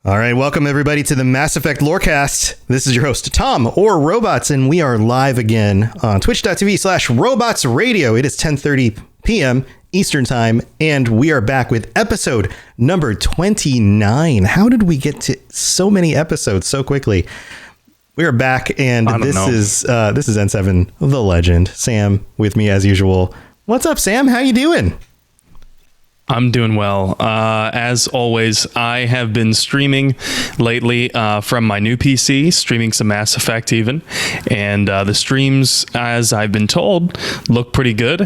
All right, welcome everybody to the Mass Effect Lorecast. This is your host, Tom, or Robots, and we are live again on twitch.tv/robotsradio. It is 10:30 p.m. Eastern Time, and we are back with episode number 29. How did we get to so many episodes so quickly? We are back, and this is N7, the legend. Sam with me as usual. What's up, Sam? How you doing? I'm doing well. As always, I have been streaming lately from my new PC, streaming some Mass Effect even. And the streams, as I've been told, look pretty good.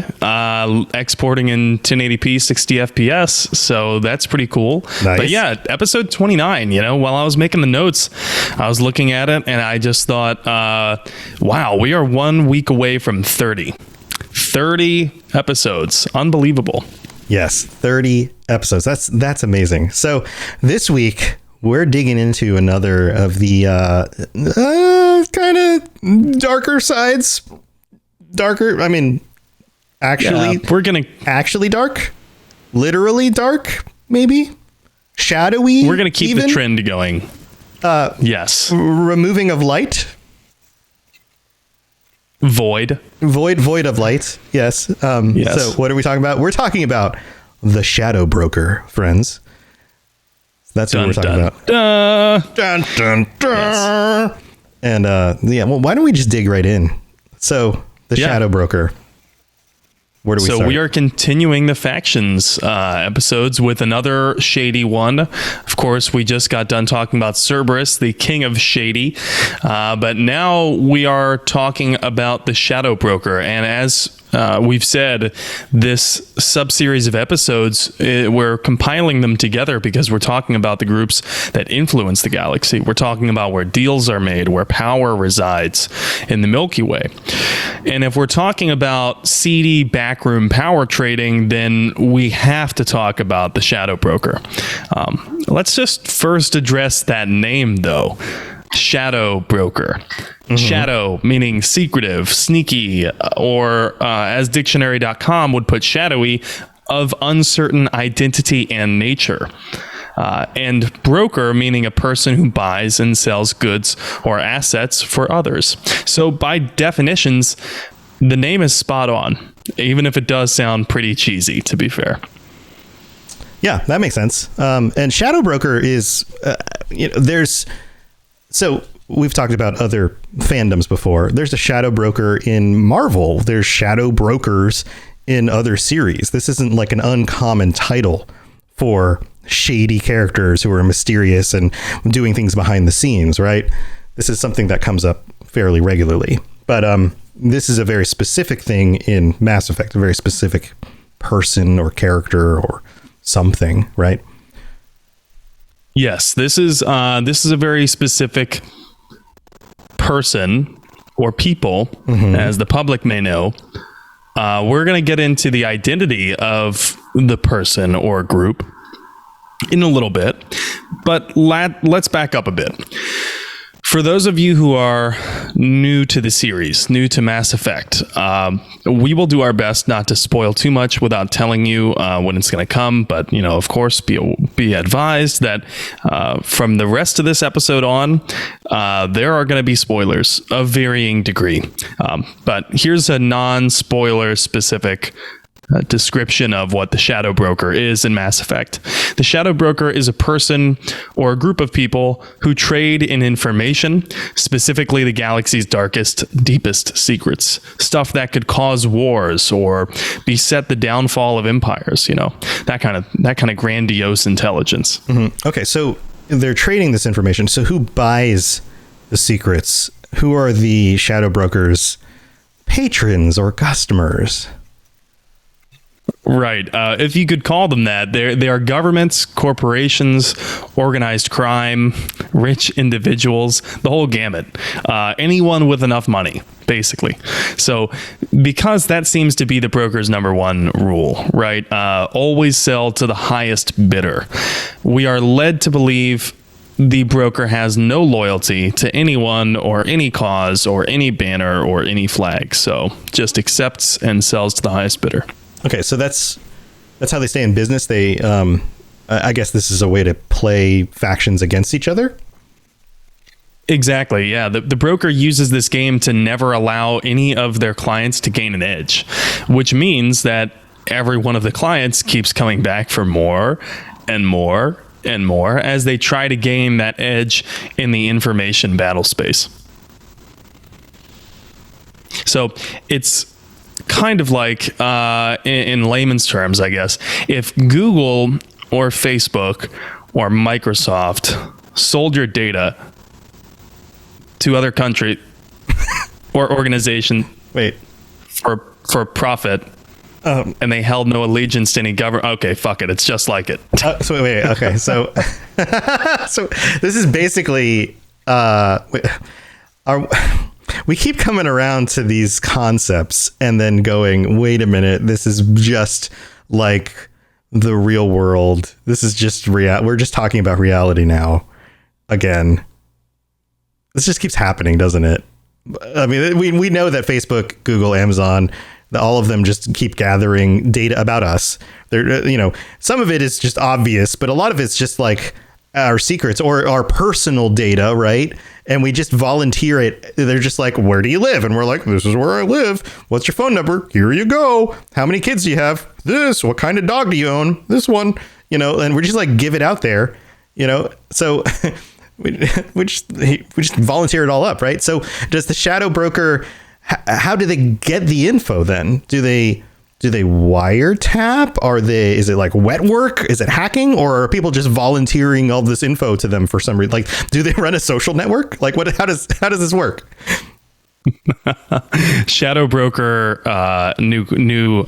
Exporting in 1080p, 60 FPS. So that's pretty cool. Nice. But yeah, episode 29, while I was making the notes, I was looking at it and I just thought, wow, we are 1 week away from 30. 30 episodes. Unbelievable. Yes, 30 episodes. That's amazing. So this week we're digging into another of the kind of darker sides. Darker. I mean, actually, actually dark, literally dark, maybe shadowy. We're gonna keep the trend going. Yes. Removing of light. Void of light. Yes. Yes. So what are we talking about? We're talking about the Shadow Broker, friends. That's what we're talking about. Dun, dun, dun. Yes. And well, why don't we just dig right in? So the Shadow Broker. Where do we start? We are continuing the factions episodes with another shady one. Of course, we just got done talking about Cerberus, the king of shady. But now we are talking about the Shadow Broker. And as we've said, this sub-series of episodes, we're compiling them together because we're talking about the groups that influence the galaxy. We're talking about where deals are made, where power resides in the Milky Way. And if we're talking about seedy backroom power trading, then we have to talk about the Shadow Broker. Let's just first address that name, though. Shadow Broker. Mm-hmm. Shadow meaning secretive, sneaky, or as dictionary.com would put, shadowy, of uncertain identity and nature. And broker meaning a person who buys and sells goods or assets for others. So by definitions, the name is spot on, even if it does sound pretty cheesy, to be fair. Yeah, that makes sense. And Shadow Broker is, so we've talked about other fandoms before. There's a Shadow Broker in Marvel. There's Shadow Brokers in other series. This isn't like an uncommon title for shady characters who are mysterious and doing things behind the scenes, right? This is something that comes up fairly regularly. But this is a very specific thing in Mass Effect, a very specific person or character or something, right? Yes, this is a very specific person or people, as the public may know. We're going to get into the identity of the person or group in a little bit, but let's back up a bit. For those of you who are new to the series, new to Mass Effect, we will do our best not to spoil too much without telling you when it's going to come. But, of course, be advised that from the rest of this episode on, there are going to be spoilers of varying degree. But here's a non-spoiler specific description of what the Shadow Broker is in Mass Effect. The Shadow Broker is a person or a group of people who trade in information, specifically the galaxy's darkest, deepest secrets, stuff that could cause wars or beset the downfall of empires, that kind of grandiose intelligence. Mm-hmm. Okay, so they're trading this information. So who buys the secrets? Who are the Shadow Broker's patrons or customers? Right. If you could call them that, they are governments, corporations, organized crime, rich individuals, the whole gamut. Anyone with enough money, basically. So because that seems to be the broker's number one rule, right? Always sell to the highest bidder. We are led to believe the broker has no loyalty to anyone or any cause or any banner or any flag. So just accepts and sells to the highest bidder. Okay, so that's how they stay in business. They I guess this is a way to play factions against each other. Exactly. Yeah. The broker uses this game to never allow any of their clients to gain an edge, which means that every one of the clients keeps coming back for more and more and more as they try to gain that edge in the information battle space. So it's kind of like, in layman's terms, I guess, if Google or Facebook or Microsoft sold your data to other country or organization for profit, and they held no allegiance to any government. Okay, fuck it. It's just like it. So wait. Okay, so so this is basically we keep coming around to these concepts and then going, wait a minute, this is just like the real world. This is just we're just talking about reality now again. This just keeps happening, doesn't it? I mean, we know that Facebook, Google, Amazon, all of them just keep gathering data about us. They're, some of it is just obvious, but a lot of it's just like our secrets or our personal data, right? And we just volunteer it. They're just like, where do you live? And we're like, this is where I live. What's your phone number? Here you go. How many kids do you have? This. What kind of dog do you own? This one. And we're just like, give it out there, so we just volunteer it all up, right? So does the shadow broker, how do they get the info then? Do they wiretap? Is it like wet work? Is it hacking? Or are people just volunteering all this info to them for some reason? Like, do they run a social network? Like, how does this work? Shadow broker new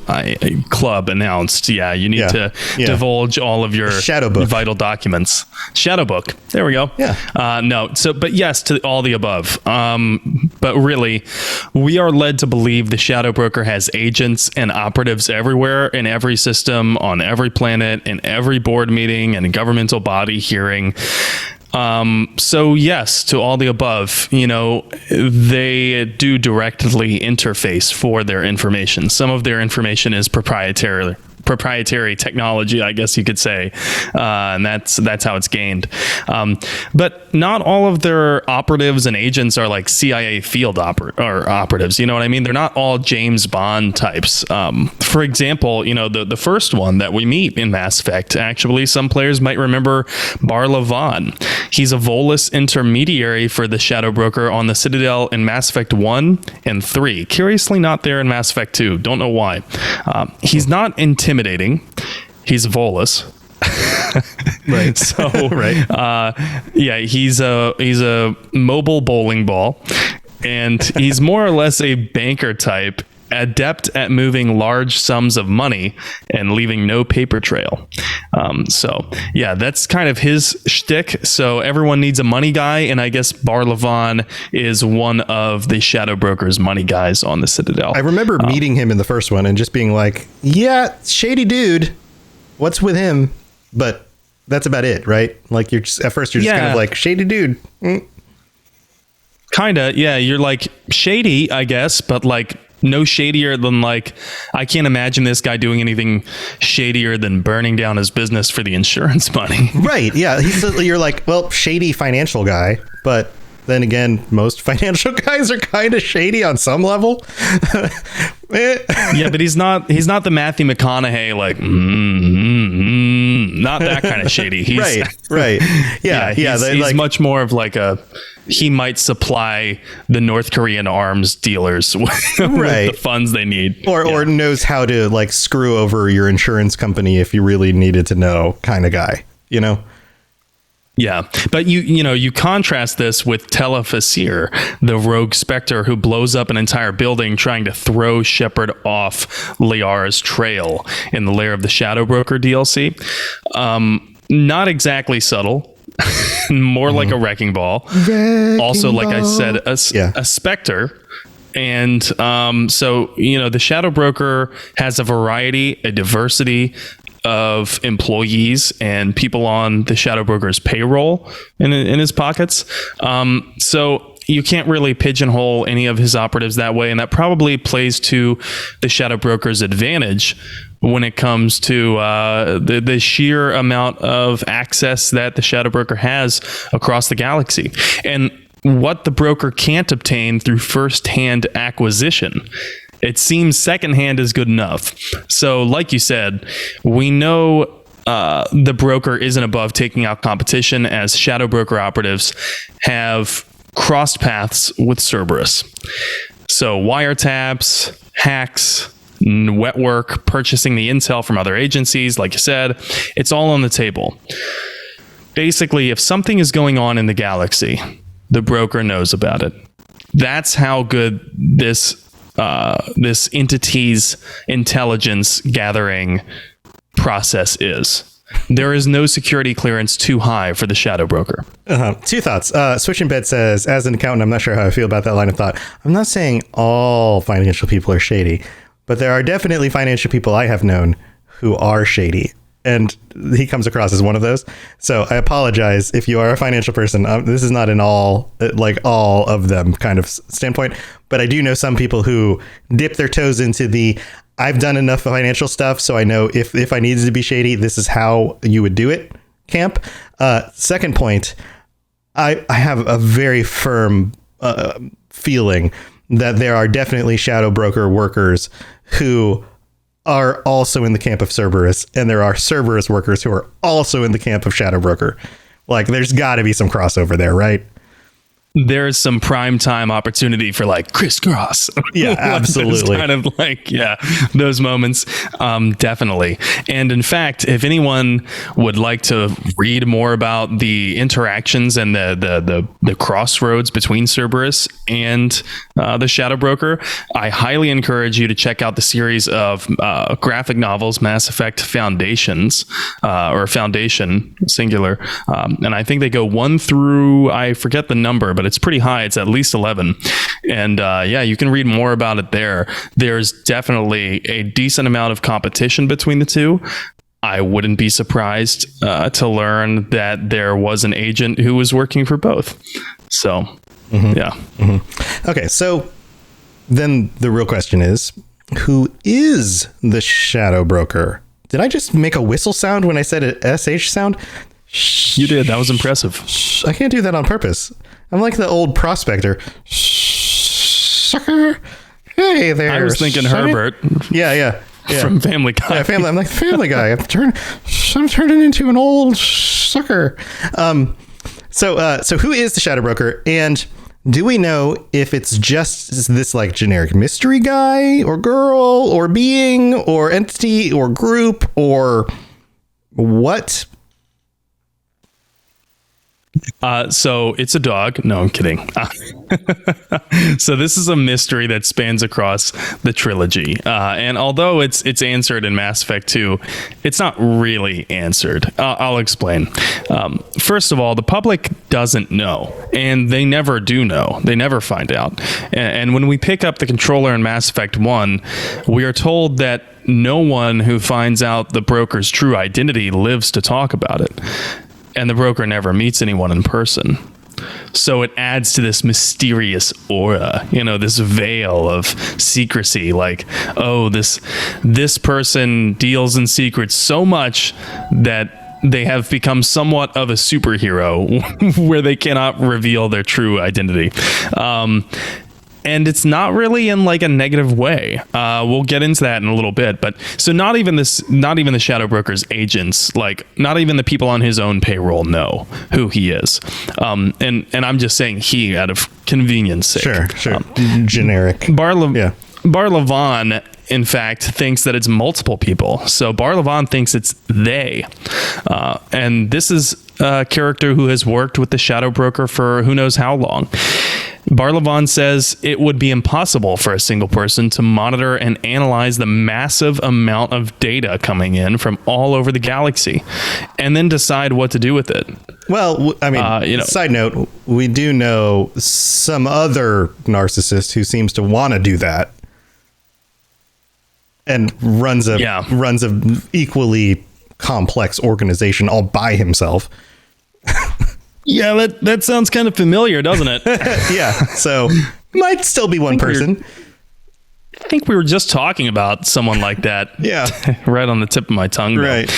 club announced. Yeah, you need to divulge all of your vital documents. Shadow book. There we go. Yeah. No. But yes to all the above. But really, we are led to believe the shadow broker has agents and operatives everywhere in every system, on every planet, in every board meeting and governmental body hearing. So yes, to all the above, they do directly interface for their information. Some of their information is proprietary technology, I guess you could say, and that's how it's gained. But not all of their operatives and agents are like CIA field operatives. You know what I mean? They're not all James Bond types. For example, the first one that we meet in Mass Effect, actually, some players might remember Barlavon. He's a Volus intermediary for the Shadow Broker on the Citadel in Mass Effect 1 and 3. Curiously, not there in Mass Effect 2. Don't know why. He's not intimidating. He's a Volus. Right. So, right. He's a mobile bowling ball, and he's more or less a banker type, adept at moving large sums of money and leaving no paper trail. That's kind of his shtick. So everyone needs a money guy, and I guess Barlavon is one of the Shadow Broker's money guys on the Citadel. I remember meeting him in the first one and just being like, yeah, shady dude. What's with him? But that's about it, right? Like at first you're just kind of like, shady dude. Kinda, yeah. You're like shady, I guess, but like no shadier than like, I can't imagine this guy doing anything shadier than burning down his business for the insurance money. Right. Yeah. You're like, well, shady financial guy, but then again, most financial guys are kind of shady on some level. Yeah, but he's not the Matthew McConaughey, like, not that kind of shady. He's, right. Yeah. He's much more of like he might supply the North Korean arms dealers with the funds they need. Or knows how to like screw over your insurance company if you really needed to know kind of guy, Yeah, but you contrast this with Telefasir, the rogue specter who blows up an entire building trying to throw Shepard off Liara's trail in the Lair of the Shadow Broker DLC. Not exactly subtle. More like a wrecking ball. Also, like I said, a specter. And the Shadow Broker has a diversity of employees and people on the Shadow Broker's payroll in his pockets. So you can't really pigeonhole any of his operatives that way. And that probably plays to the Shadow Broker's advantage when it comes to the sheer amount of access that the Shadow Broker has across the galaxy, and what the broker can't obtain through first-hand acquisition. It seems secondhand is good enough. So, like you said, we know the broker isn't above taking out competition, as Shadow Broker operatives have crossed paths with Cerberus. So wiretaps, hacks, wet work, purchasing the intel from other agencies, like you said, it's all on the table. Basically, if something is going on in the galaxy, the broker knows about it. That's how good this entity's intelligence gathering process is. There is no security clearance too high for the Shadow Broker. Two thoughts. Switching Bed says, as an accountant, I'm not sure how I feel about that line of thought. I'm not saying all financial people are shady, but there are definitely financial people I have known who are shady. And he comes across as one of those. So I apologize if you are a financial person. This is not an all of them kind of standpoint. But I do know some people who dip their toes into the I've done enough financial stuff, so I know if I needed to be shady, this is how you would do it camp. Second point, I have a very firm feeling that there are definitely Shadow Broker workers who are also in the camp of Cerberus, and there are Cerberus workers who are also in the camp of Shadow Broker. Like, there's got to be some crossover there, right? There's some prime time opportunity for like crisscross. Yeah, absolutely. Kind of like, yeah, those moments. Definitely. And in fact, if anyone would like to read more about the interactions and the crossroads between Cerberus and the Shadow Broker, I highly encourage you to check out the series of graphic novels, Mass Effect Foundations, or Foundation singular. And I think they go 1 through, I forget the number, but it's pretty high. It's at least 11. And yeah, you can read more about it there. There's definitely a decent amount of competition between the two. I wouldn't be surprised to learn that there was an agent who was working for both. So, yeah. Mm-hmm. Okay, so then the real question is, who is the Shadow Broker? Did I just make a whistle sound when I said an SH sound? You did. That was impressive. I can't do that on purpose. I'm like the old prospector. Sucker. Hey there. I was thinking Sonny. Herbert. Yeah. From Family Guy. Yeah, Family. I'm like Family Guy. I'm turning into an old sucker. So who is the Shadow Broker? And do we know if it's just this like generic mystery guy or girl or being or entity or group or what? So it's a dog. No, I'm kidding. So this is a mystery that spans across the trilogy. And although it's answered in Mass Effect 2, it's not really answered. I'll explain. First of all, the public doesn't know, and they never do know. They never find out. And when we pick up the controller in Mass Effect 1, we are told that no one who finds out the broker's true identity lives to talk about it. And the broker never meets anyone in person. So it adds to this mysterious aura, this veil of secrecy. Like, oh, this person deals in secrets so much that they have become somewhat of a superhero where they cannot reveal their true identity. And it's not really in like a negative way. We'll get into that in a little bit. But so not even the Shadow Broker's agents, like not even the people on his own payroll know who he is. And I'm just saying he out of convenience sake. Sure. Generic. Bar Levon, in fact, thinks that it's multiple people. So Bar Levon thinks it's they. And this is a character who has worked with the Shadow Broker for who knows how long. Bar Levon says it would be impossible for a single person to monitor and analyze the massive amount of data coming in from all over the galaxy and then decide what to do with it. Well, I mean, side note, we do know some other narcissist who seems to want to do that and runs a equally complex organization all by himself. Yeah, that sounds kind of familiar, doesn't it? Yeah, so might still be one person. I think we were just talking about someone like that. Yeah. Right on the tip of my tongue. Right.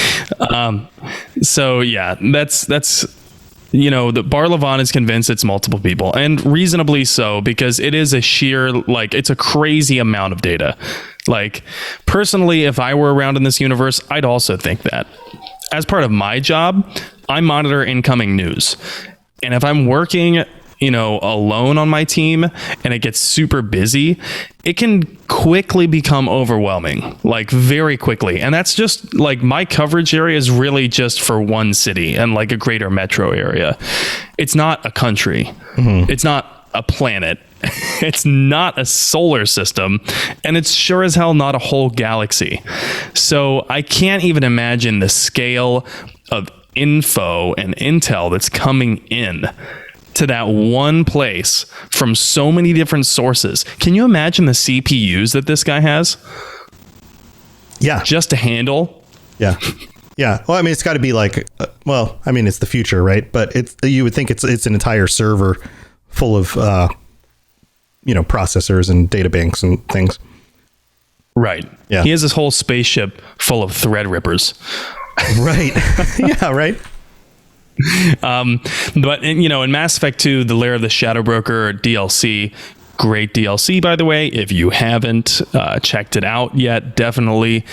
So yeah, that's the Barlavon is convinced it's multiple people, and reasonably so, because it is a sheer, it's a crazy amount of data. Personally, if I were around in this universe, I'd also think that. As part of my job, I monitor incoming news. And if I'm working, alone on my team and it gets super busy, it can quickly become overwhelming, very quickly. And that's just my coverage area is really just for one city and a greater metro area. It's not a country. Mm-hmm. It's not a planet. It's not a solar system, and it's sure as hell not a whole galaxy. So I can't even imagine the scale of info and intel that's coming in to that one place from so many different sources. Can you imagine the CPUs that this guy has? Yeah. Just to handle? Yeah. Yeah. Well, I mean, it's got to be it's the future, right? But you would think it's an entire server full of processors and data banks and things. Right. Yeah. He has this whole spaceship full of thread rippers. Right. Yeah. Right. But in Mass Effect 2, the Lair of the Shadow Broker DLC, great DLC, by the way. If you haven't checked it out yet, definitely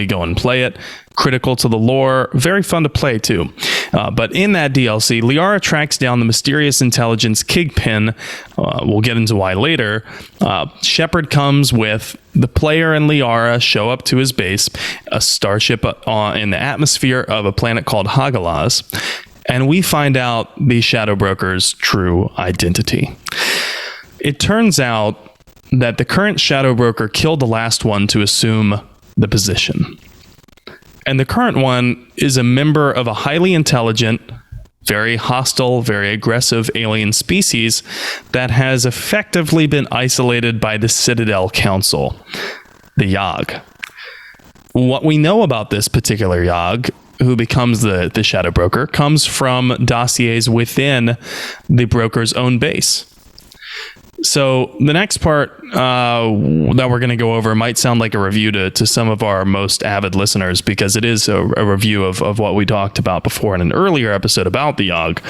go and play it. Critical to the lore, very fun to play too. But in that DLC, Liara tracks down the mysterious intelligence Kingpin. We'll get into why later. Shepard comes with the player and Liara show up to his base, a starship in the atmosphere of a planet called Hagalaz, and we find out the Shadow Broker's true identity. It turns out that the current Shadow Broker killed the last one to assume the position. And the current one is a member of a highly intelligent, very hostile, very aggressive alien species that has effectively been isolated by the Citadel Council, the Yogg. What we know about this particular Yogg, who becomes the Shadow Broker, comes from dossiers within the broker's own base. So the next part that we're going to go over might sound like a review to some of our most avid listeners, because it is a review of what we talked about before in an earlier episode about the Yogg.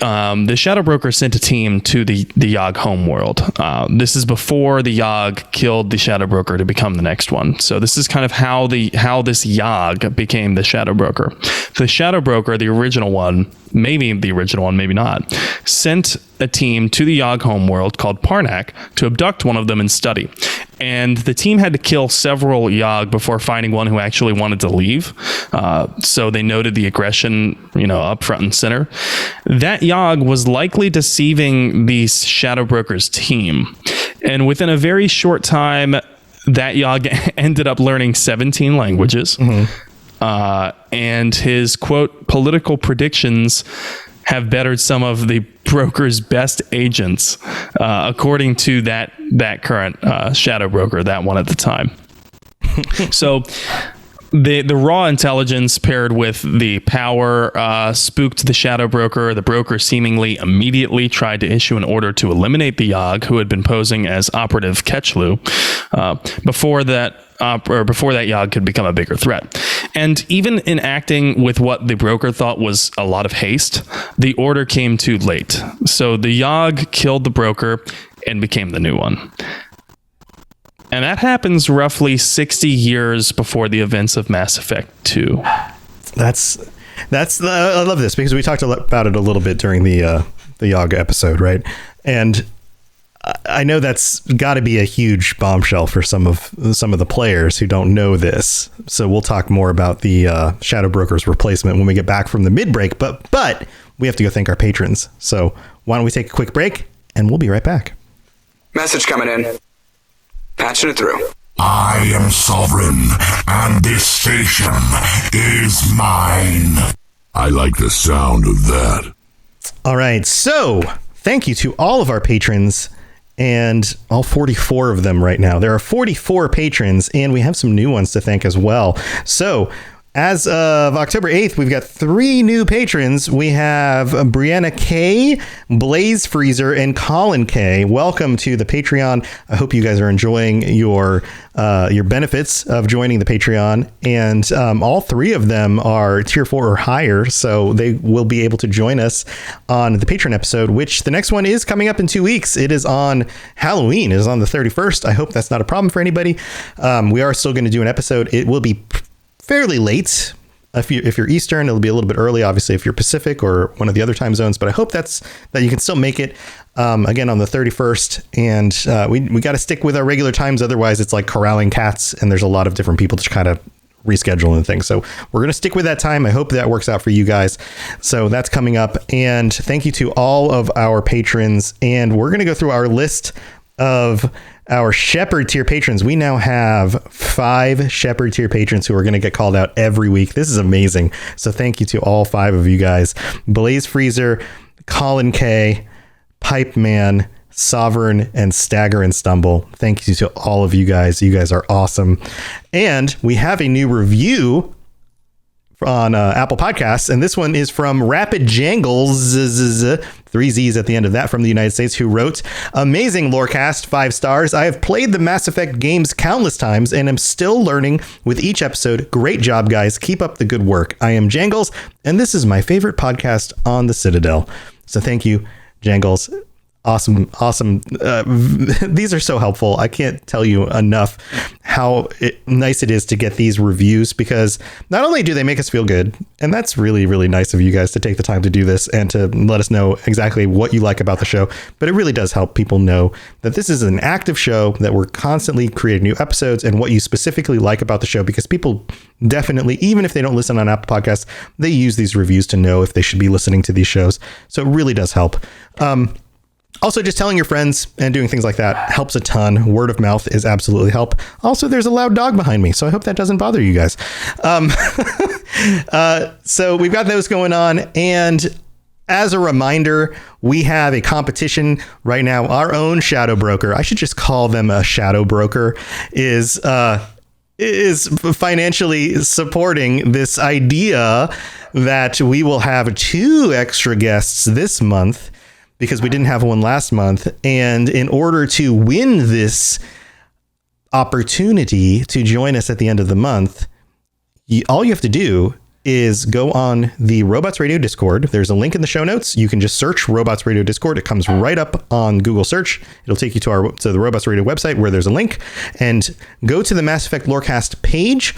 The Shadow Broker sent a team to the Yogg homeworld. This is before the Yogg killed the Shadow Broker to become the next one. So this is kind of how this Yogg became the Shadow Broker. The Shadow Broker, the original one, maybe the original one, maybe not, sent a team to the Yogg homeworld called Parnak to abduct one of them and study. And the team had to kill several Yogg before finding one who actually wanted to leave. So they noted the aggression, up front and center. That Yogg was likely deceiving the Shadow Broker's team. And within a very short time, that Yogg ended up learning 17 languages. Mm-hmm. And his, quote, political predictions have bettered some of the broker's best agents, according to that current Shadow Broker, that one at the time. So the raw intelligence paired with the power spooked the Shadow Broker. The broker seemingly immediately tried to issue an order to eliminate the Yogg, who had been posing as Operative Ketchlu, before that Yogg could become a bigger threat. And even in acting with what the broker thought was a lot of haste, the order came too late. So the Yogg killed the broker and became the new one. And that happens roughly 60 years before the events of Mass Effect 2. That's I love this, because we talked about it a little bit during the Yogg episode, right? And I know that's got to be a huge bombshell for some of the players who don't know this. So we'll talk more about the Shadow Broker's replacement when we get back from the mid-break. But we have to go thank our patrons. So why don't we take a quick break, and we'll be right back. Message coming in. Patching it through. I am sovereign, and this station is mine. I like the sound of that. All right. So thank you to all of our patrons, and all 44 of them right now. There are 44 patrons, and we have some new ones to thank as well. So As of October 8th, we've got 3 new patrons. We have Brianna K, Blaze Freezer, and Colin K. Welcome to the Patreon. I hope you guys are enjoying your benefits of joining the Patreon. And all 3 of them are tier 4 or higher, so they will be able to join us on the Patreon episode, which the next one is coming up in 2 weeks. It is on Halloween. It is on the 31st. I hope that's not a problem for anybody. We are still going to do an episode. It will be fairly late. If you're Eastern, it'll be a little bit early, obviously, if you're Pacific or one of the other time zones. But I hope that you can still make it again on the 31st. And we got to stick with our regular times. Otherwise, it's like corralling cats. And there's a lot of different people to kind of reschedule and things. So we're going to stick with that time. I hope that works out for you guys. So that's coming up. And thank you to all of our patrons. And we're going to go through our list of our Shepherd tier patrons. We now have 5 Shepherd tier patrons who are going to get called out every week. This is amazing. So thank you to all 5 of you guys. Blaze Freezer, Colin K, Pipe Man, Sovereign, and Stagger and Stumble. Thank you to all of you guys. You guys are awesome. And we have a new review on Apple Podcasts, and this one is from Rapid Jangles, 3 Z's at the end of that, from the United States, who wrote, "Amazing Lorecast, 5 stars. I have played the Mass Effect games countless times and am still learning with each episode. Great job, guys. Keep up the good work. I am Jangles, and this is my favorite podcast on the Citadel." So thank you, Jangles. Awesome. These are so helpful. I can't tell you enough how nice it is to get these reviews, because not only do they make us feel good, and that's really, really nice of you guys to take the time to do this and to let us know exactly what you like about the show, but it really does help people know that this is an active show, that we're constantly creating new episodes, and what you specifically like about the show, because people definitely, even if they don't listen on Apple Podcasts, they use these reviews to know if they should be listening to these shows. So it really does help. Also, just telling your friends and doing things like that helps a ton. Word of mouth is absolutely help. Also, there's a loud dog behind me, so I hope that doesn't bother you guys. So we've got those going on. And as a reminder, we have a competition right now. Our own shadow broker, I should just call them a shadow broker, is financially supporting this idea that we will have 2 extra guests this month, because we didn't have one last month. And in order to win this opportunity to join us at the end of the month, all you have to do is go on the Robots Radio Discord. There's a link in the show notes. You can just search Robots Radio Discord. It comes right up on Google search. It'll take you to the Robots Radio website, where there's a link, and go to the Mass Effect Lorecast page,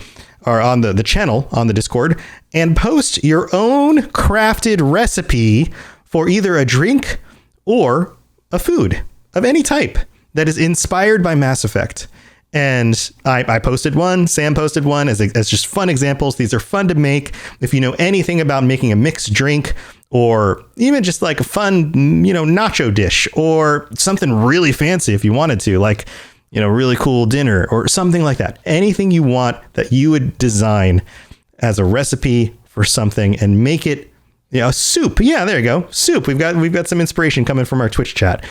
or on the channel on the Discord, and post your own crafted recipe for either a drink or a food of any type that is inspired by Mass Effect. And I posted one, Sam posted one as just fun examples. These are fun to make. If you know anything about making a mixed drink, or even just like a fun, nacho dish, or something really fancy if you wanted to, like, really cool dinner or something like that. Anything you want that you would design as a recipe for something and make it, soup. Yeah, there you go. Soup. We've got some inspiration coming from our Twitch chat.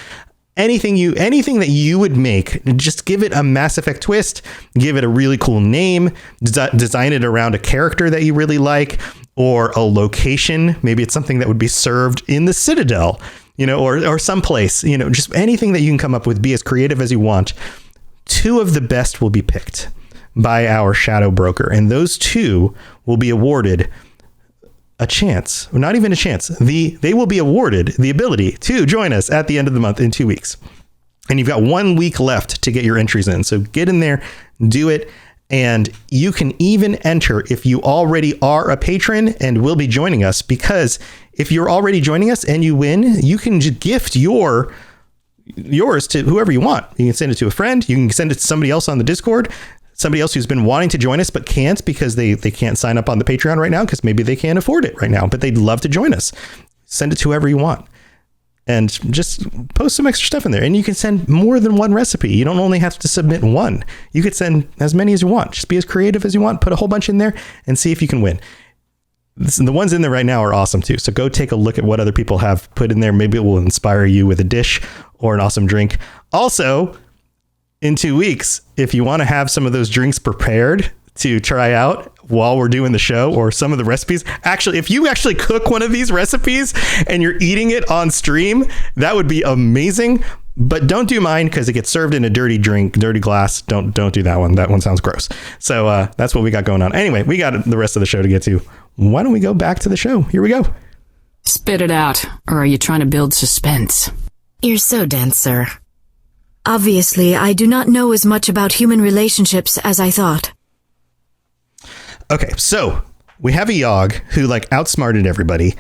Anything that you would make, just give it a Mass Effect twist, give it a really cool name, design it around a character that you really like, or a location. Maybe it's something that would be served in the Citadel, or someplace, just anything that you can come up with. Be as creative as you want. 2 of the best will be picked by our shadow broker, and those 2 will be awarded a chance, or not even a chance. They will be awarded the ability to join us at the end of the month in 2 weeks. And you've got 1 week left to get your entries in. So get in there, do it. And you can even enter if you already are a patron and will be joining us, because if you're already joining us and you win, you can just gift yours to whoever you want. You can send it to a friend. You can send it to somebody else on the Discord. Somebody else who's been wanting to join us but can't, because they can't sign up on the Patreon right now, because maybe they can't afford it right now, but they'd love to join us. Send it to whoever you want, and just post some extra stuff in there. And you can send more than 1 recipe. You don't only have to submit 1. You could send as many as you want. Just be as creative as you want. Put a whole bunch in there and see if you can win. The ones in there right now are awesome too. So go take a look at what other people have put in there. Maybe it will inspire you with a dish or an awesome drink. Also, in 2 weeks, if you want to have some of those drinks prepared to try out while we're doing the show, or some of the recipes. Actually, if you actually cook one of these recipes and you're eating it on stream, that would be amazing. But don't do mine because it gets served in a dirty glass. Don't do that one. That one sounds gross. So that's what we got going on. Anyway, we got the rest of the show to get to. Why don't we go back to the show? Here we go. Spit it out, or are you trying to build suspense? You're so dense, sir. Obviously, I do not know as much about human relationships as I thought. Okay, so we have a Yogg who like outsmarted everybody.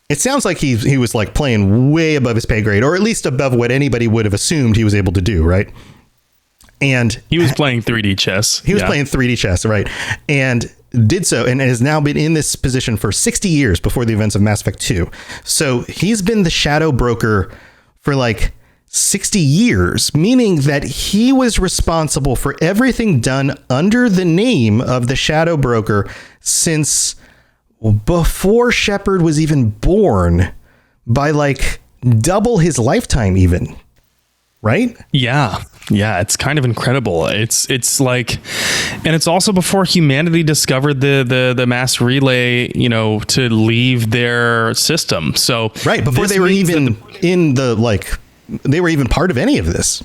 It sounds like he was like playing way above his pay grade, or at least above what anybody would have assumed he was able to do, right? And he was playing 3D chess. He was playing 3D chess, right? And did so, and has now been in this position for 60 years before the events of Mass Effect 2. So he's been the shadow broker for like 60 years, meaning that he was responsible for everything done under the name of the shadow broker since before Shepard was even born, by like double his lifetime even, right? Yeah, it's kind of incredible. It's like, and it's also before humanity discovered the mass relay, to leave their system. So right, before they were even they were even part of any of this.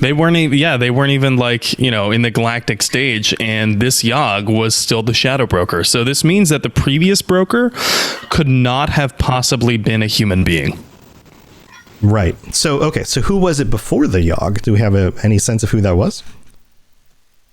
They weren't even like, in the galactic stage, and this Yogg was still the shadow broker. So this means that the previous broker could not have possibly been a human being. Right. So, okay. So who was it before the Yogg? Do we have any sense of who that was?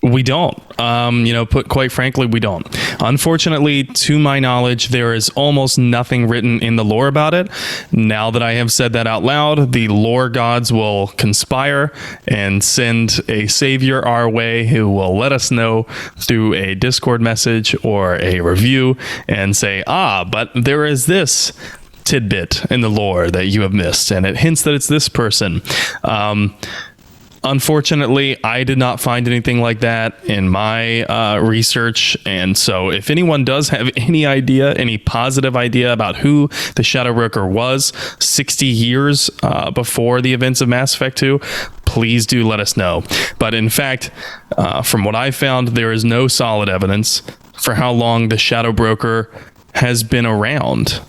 We don't. Quite frankly, we don't. Unfortunately, to my knowledge, there is almost nothing written in the lore about it. Now that I have said that out loud, the lore gods will conspire and send a savior our way who will let us know through a Discord message or a review and say, but there is this tidbit in the lore that you have missed, and it hints that it's this person. Unfortunately, I did not find anything like that in my research. And so if anyone does have any idea, any positive idea about who the Shadow Broker was 60 years before the events of Mass Effect 2, please do let us know. But in fact, from what I found, there is no solid evidence for how long the Shadow Broker has been around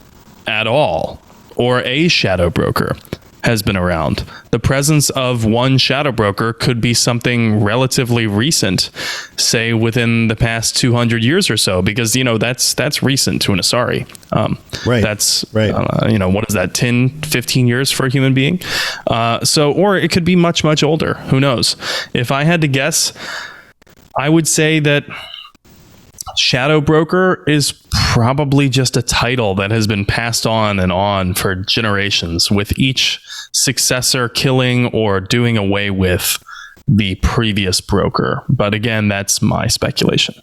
at all, or a Shadow Broker has been around. The presence of one shadow broker could be something relatively recent, say within the past 200 years or so, because that's recent to an Asari. Right. That's right. What is that, 10, 15 years for a human being? Or it could be much, much older. Who knows? If I had to guess, I would say that Shadow Broker is probably just a title that has been passed on and on for generations, with each successor killing or doing away with the previous broker. But again, that's my speculation.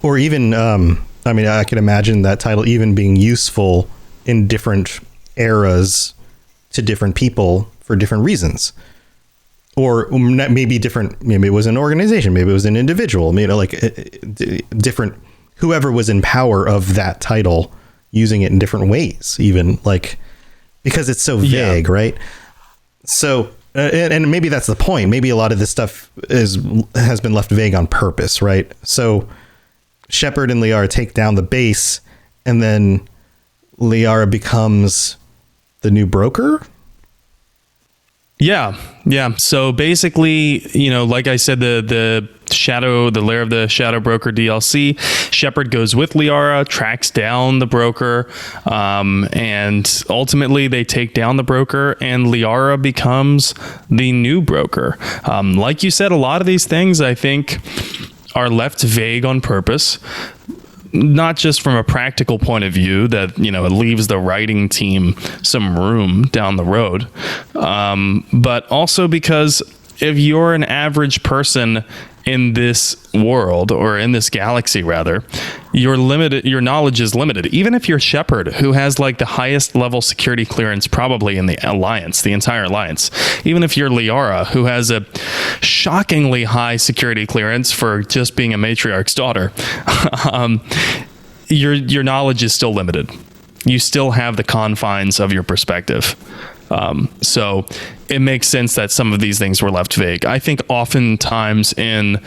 Or even, I can imagine that title even being useful in different eras to different people for different reasons. Or maybe different, maybe it was an organization, maybe it was an individual, different, whoever was in power of that title using it in different ways, even because it's so vague, right? So, and maybe that's the point. Maybe a lot of this stuff has been left vague on purpose, right? So Shepard and Liara take down the base, and then Liara becomes the new broker. Yeah. So basically, like I said, the Lair of the Shadow Broker DLC, Shepard goes with Liara, tracks down the broker, and ultimately they take down the broker, and Liara becomes the new broker. Like you said, a lot of these things I think are left vague on purpose. Not just from a practical point of view that, it leaves the writing team some room down the road, but also because if you're an average person in this world, or in this galaxy rather, your knowledge is limited. Even if you're Shepard, who has the highest level security clearance probably in the Alliance, the entire Alliance, even if you're Liara, who has a shockingly high security clearance for just being a matriarch's daughter, your knowledge is still limited. You still have the confines of your perspective. So it makes sense that some of these things were left vague. I think oftentimes in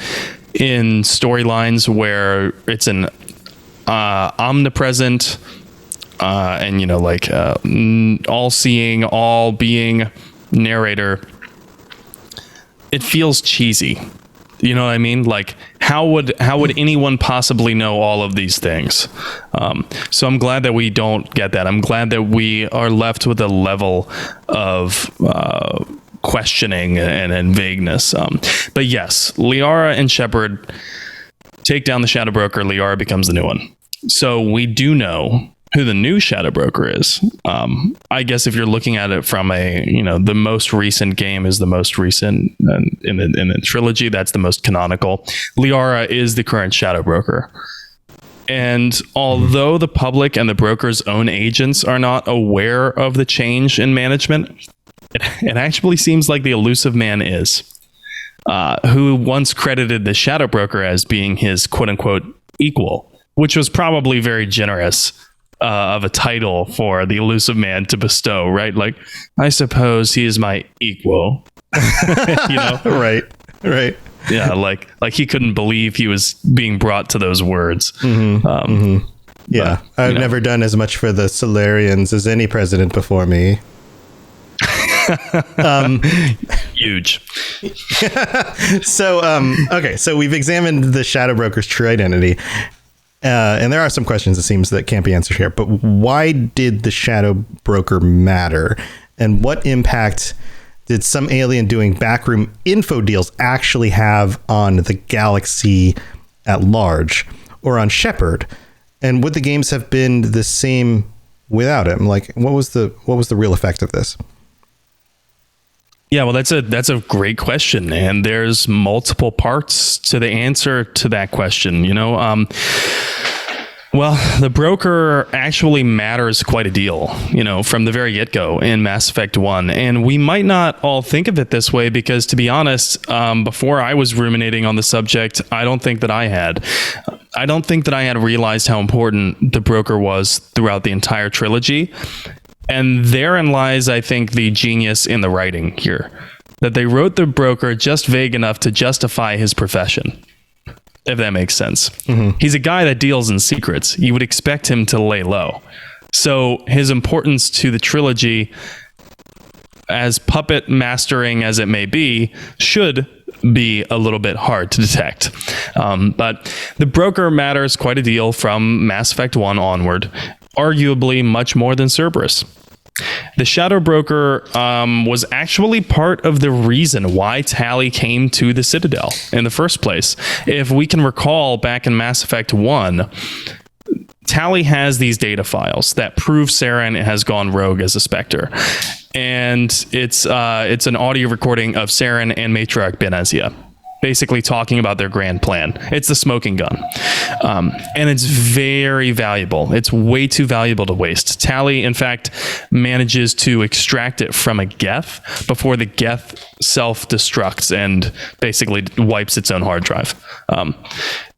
in storylines where it's an omnipresent and all-seeing, all-being narrator, it feels cheesy. You know what I mean? Like, how would anyone possibly know all of these things? So I'm glad that we don't get that. I'm glad that we are left with a level of questioning and vagueness. But yes, Liara and Shepard take down the Shadow Broker. Liara becomes the new one. So we do know who the new Shadow Broker is. I guess if you're looking at it from the most recent game is the most recent in the trilogy, that's the most canonical. Liara is the current Shadow Broker. And although the public and the broker's own agents are not aware of the change in management, it actually seems like the Elusive Man is, who once credited the Shadow Broker as being his quote-unquote equal, which was probably very generous of a title for the Elusive Man to bestow, right? Like, I suppose he is my equal. Right. Yeah, like he couldn't believe he was being brought to those words. Yeah, but, I've never done as much for the Solarians as any president before me. Huge. So we've examined the Shadow Broker's true identity. And there are some questions, it seems, that can't be answered here. But why did the Shadow Broker matter? And what impact did some alien doing backroom info deals actually have on the galaxy at large, or on Shepard? And would the games have been the same without him? Like, what was the real effect of this? Yeah, well, that's a great question, and there's multiple parts to the answer to that question. Well, the broker actually matters quite a deal, from the very get-go in Mass Effect 1. And we might not all think of it this way because, to be honest, before I was ruminating on the subject, I don't think that I had realized how important the broker was throughout the entire trilogy. And therein lies, I think, the genius in the writing here. That they wrote the broker just vague enough to justify his profession. If that makes sense. Mm-hmm. He's a guy that deals in secrets. You would expect him to lay low. So his importance to the trilogy, as puppet mastering as it may be, should be a little bit hard to detect. But the broker matters quite a deal from Mass Effect 1 onward, arguably much more than Cerberus. The Shadow Broker was actually part of the reason why Tali came to the Citadel in the first place. If we can recall back in Mass Effect 1, Tali has these data files that prove Saren has gone rogue as a Spectre. And it's an audio recording of Saren and Matriarch Benezia basically talking about their grand plan. It's the smoking gun. And it's very valuable. It's way too valuable to waste. Tali, in fact, manages to extract it from a Geth before the Geth self-destructs and basically wipes its own hard drive.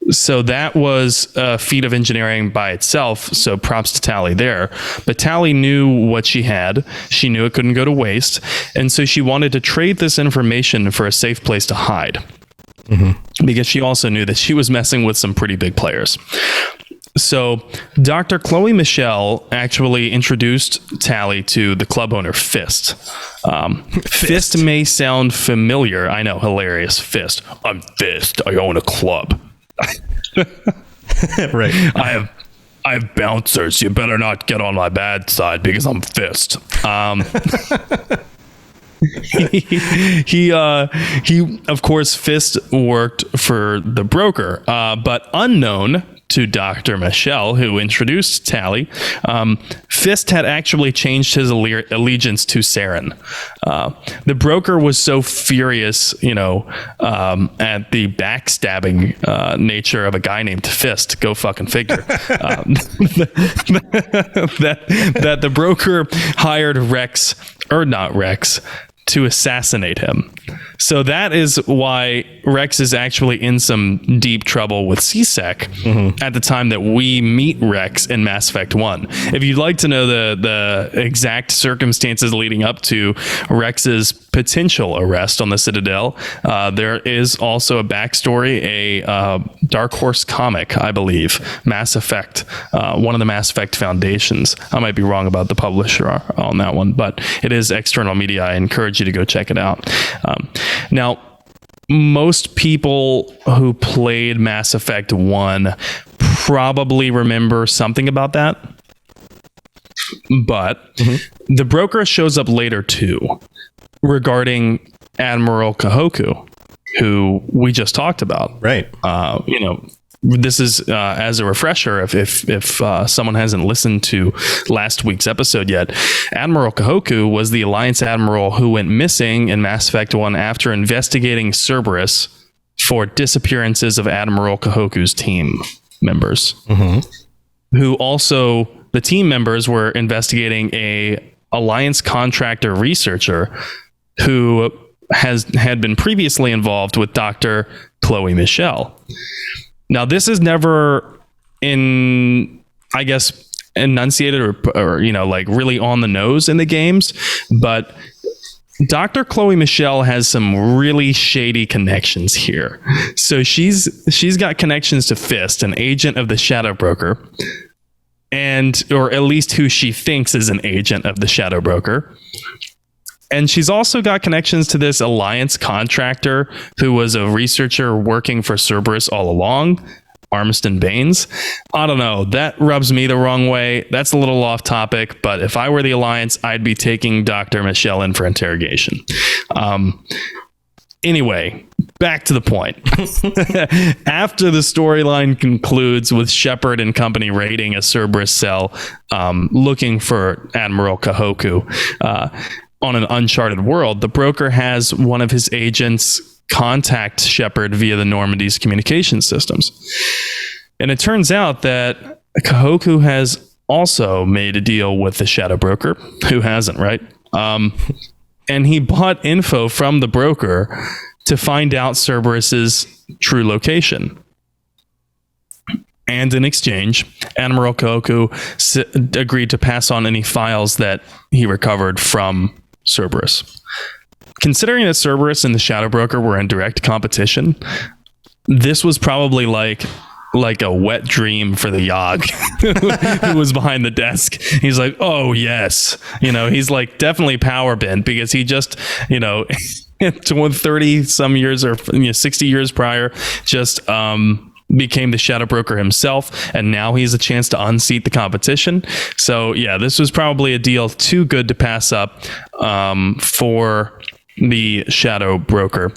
So that was a feat of engineering by itself, so props to Tali there. But Tali knew what she had. She knew it couldn't go to waste, and so she wanted to trade this information for a safe place to hide. Mm-hmm. Because she also knew that she was messing with some pretty big players. So Dr. Chloe Michelle actually introduced Tali to the club owner Fist. Fist may sound familiar. I know, hilarious. Fist. I'm Fist. I own a club. Right. I have bouncers. You better not get on my bad side because I'm Fist. He of course Fist worked for the broker, but unknown to Dr. Michelle, who introduced Tali, Fist had actually changed his allegiance to Saren. The broker was so furious, at the backstabbing nature of a guy named Fist, go fucking figure, that the broker hired Rex, or not Rex, to assassinate him. So that is why Rex is actually in some deep trouble with CSEC at the time that we meet Rex in Mass Effect 1. If you'd like to know the exact circumstances leading up to Rex's potential arrest on the Citadel. There is also a backstory, a Dark Horse comic, I believe, Mass Effect, one of the Mass Effect foundations. I might be wrong about the publisher on that one, but it is external media. I encourage you to go check it out. Now, most people who played Mass Effect 1 probably remember something about that, but the broker shows up later too, regarding Admiral Kahoku, who we just talked about. Right. This is as a refresher, if someone hasn't listened to last week's episode yet, Admiral Kahoku was the Alliance admiral who went missing in Mass Effect 1 after investigating Cerberus for disappearances of Admiral Kahoku's team members. Who also, the team members were investigating a Alliance contractor researcher who had been previously involved with Dr. Chloe Michelle. Now, this is never enunciated or like really on the nose in the games, but Dr. Chloe Michelle has some really shady connections here. So she's got connections to Fist, an agent of the Shadow Broker, or at least who she thinks is an agent of the Shadow Broker. And she's also got connections to this Alliance contractor who was a researcher working for Cerberus all along, Armiston Baines. I don't know. That rubs me the wrong way. That's a little off topic, but if I were the Alliance, I'd be taking Dr. Michelle in for interrogation. Anyway, back to the point. After the storyline concludes with Shepard and company raiding a Cerberus cell, looking for Admiral Kahoku, on an uncharted world, the broker has one of his agents contact Shepard via the Normandy's communication systems. And it turns out that Kahoku has also made a deal with the Shadow Broker. Who hasn't, right? And he bought info from the broker to find out Cerberus's true location. And in exchange, Admiral Kahoku agreed to pass on any files that he recovered from Cerberus. Considering that Cerberus and the Shadow Broker were in direct competition, this was probably like a wet dream for the Yogg who was behind the desk. He's like, oh yes, he's like definitely power bent because he just 30 some years or 60 years prior just became the Shadow Broker himself, and now he has a chance to unseat the competition. So yeah, this was probably a deal too good to pass up for the Shadow Broker.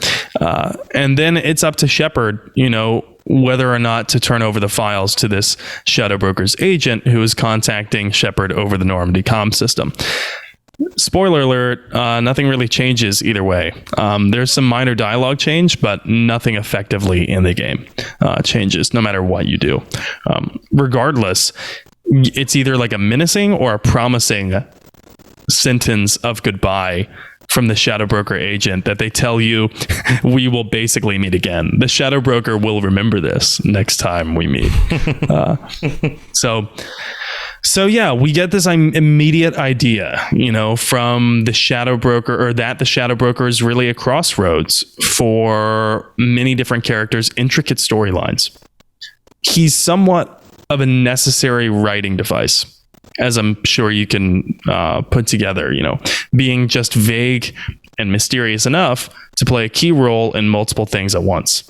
And then it's up to Shepard, whether or not to turn over the files to this Shadow Broker's agent who is contacting Shepard over the Normandy comm system. Spoiler alert, nothing really changes either way. There's some minor dialogue change, but nothing effectively in the game changes, no matter what you do. Regardless, it's either like a menacing or a promising sentence of goodbye from the Shadow Broker agent that they tell you, we will basically meet again. The Shadow Broker will remember this next time we meet. So yeah, we get this immediate idea, from the Shadow Broker, or that the Shadow Broker is really a crossroads for many different characters' intricate storylines. He's somewhat of a necessary writing device, as I'm sure you can put together, being just vague and mysterious enough to play a key role in multiple things at once.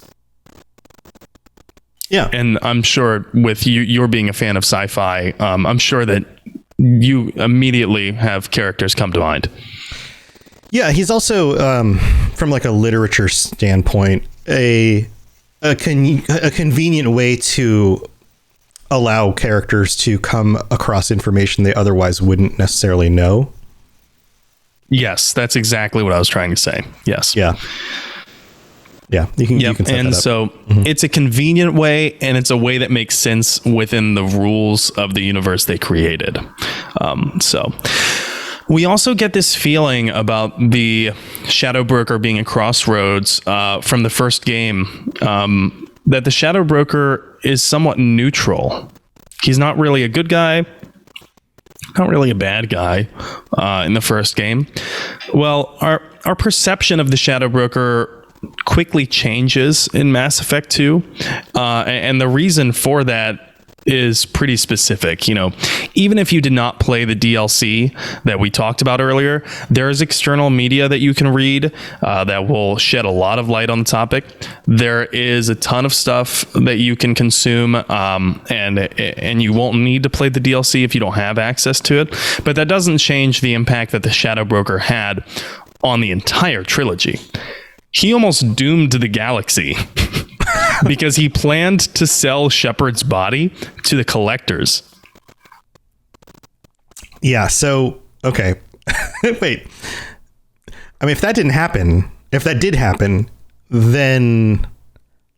Yeah. And I'm sure with you're being a fan of sci-fi, I'm sure that you immediately have characters come to mind. Yeah, he's also, from like a literature standpoint, a convenient way to allow characters to come across information they otherwise wouldn't necessarily know. Yes, that's exactly what I was trying to say. Yes. Yeah. Yeah, you can set and that up. So it's a convenient way, and it's a way that makes sense within the rules of the universe they created. So we also get this feeling about the Shadow Broker being a crossroads from the first game, that the Shadow Broker is somewhat neutral. He's not really a good guy, not really a bad guy in the first game. Well, our perception of the Shadow Broker quickly changes in Mass Effect 2, and the reason for that is pretty specific. Even if you did not play the DLC that we talked about earlier, there is external media that you can read that will shed a lot of light on the topic. There is a ton of stuff that you can consume, and you won't need to play the DLC if you don't have access to it. But that doesn't change the impact that the Shadow Broker had on the entire trilogy. He almost doomed the galaxy. Because he planned to sell Shepard's body to the collectors. Yeah, so, okay. Wait. I mean, if that did happen, then,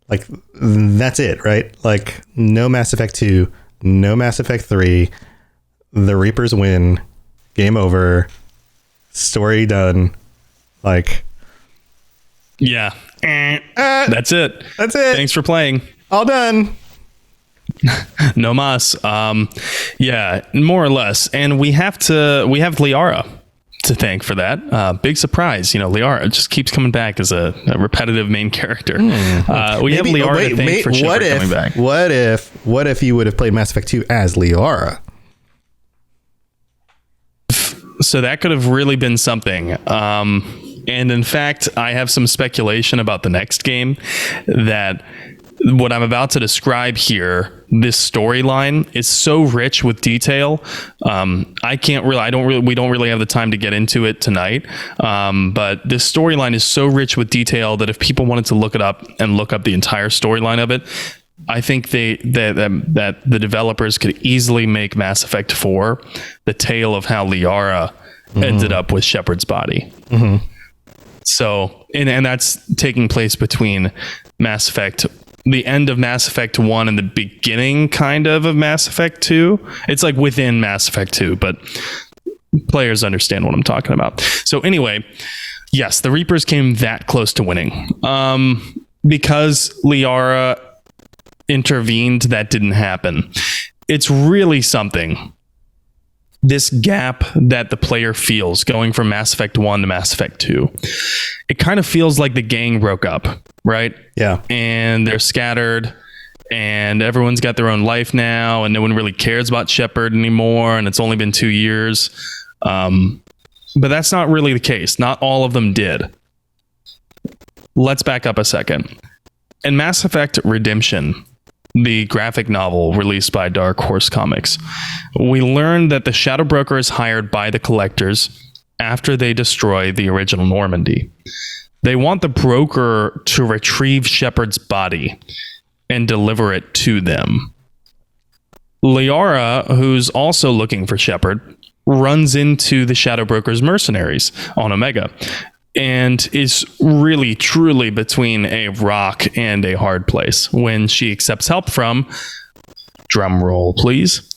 like, that's it, right? Like, no Mass Effect 2, no Mass Effect 3, the Reapers win, game over, story done, like... Yeah. That's it. That's it. Thanks for playing. All done. No mas. Yeah, more or less. And we have Liara to thank for that. Big surprise. Liara just keeps coming back as a repetitive main character. We have Liara to thank for Shepard coming back. What if you would have played Mass Effect 2 as Liara? So that could have really been something. And in fact, I have some speculation about the next game that what I'm about to describe here, this storyline is so rich with detail. We don't really have the time to get into it tonight. But this storyline is so rich with detail that if people wanted to look it up and look up the entire storyline of it, I think that the developers could easily make Mass Effect 4 the tale of how Liara ended up with Shepard's body. Mm-hmm. So, and that's taking place between Mass Effect, the end of Mass Effect 1 and the beginning kind of Mass Effect 2. It's like within Mass Effect 2, but players understand what I'm talking about. So anyway, yes, the Reapers came that close to winning. Because Liara intervened, that didn't happen. It's really something. This gap that the player feels going from Mass Effect 1 to Mass Effect 2. It kind of feels like the gang broke up, right? Yeah. And they're scattered and everyone's got their own life now and no one really cares about Shepard anymore and it's only been 2 years. But that's not really the case. Not all of them did. Let's back up a second. In Mass Effect Redemption, the graphic novel released by Dark Horse Comics, we learned that the Shadow Broker is hired by the Collectors after they destroy the original Normandy. They want the broker to retrieve Shepard's body and deliver it to them. Liara, who's also looking for Shepard, runs into the Shadow Broker's mercenaries on Omega and is really truly between a rock and a hard place when she accepts help from, drum roll please,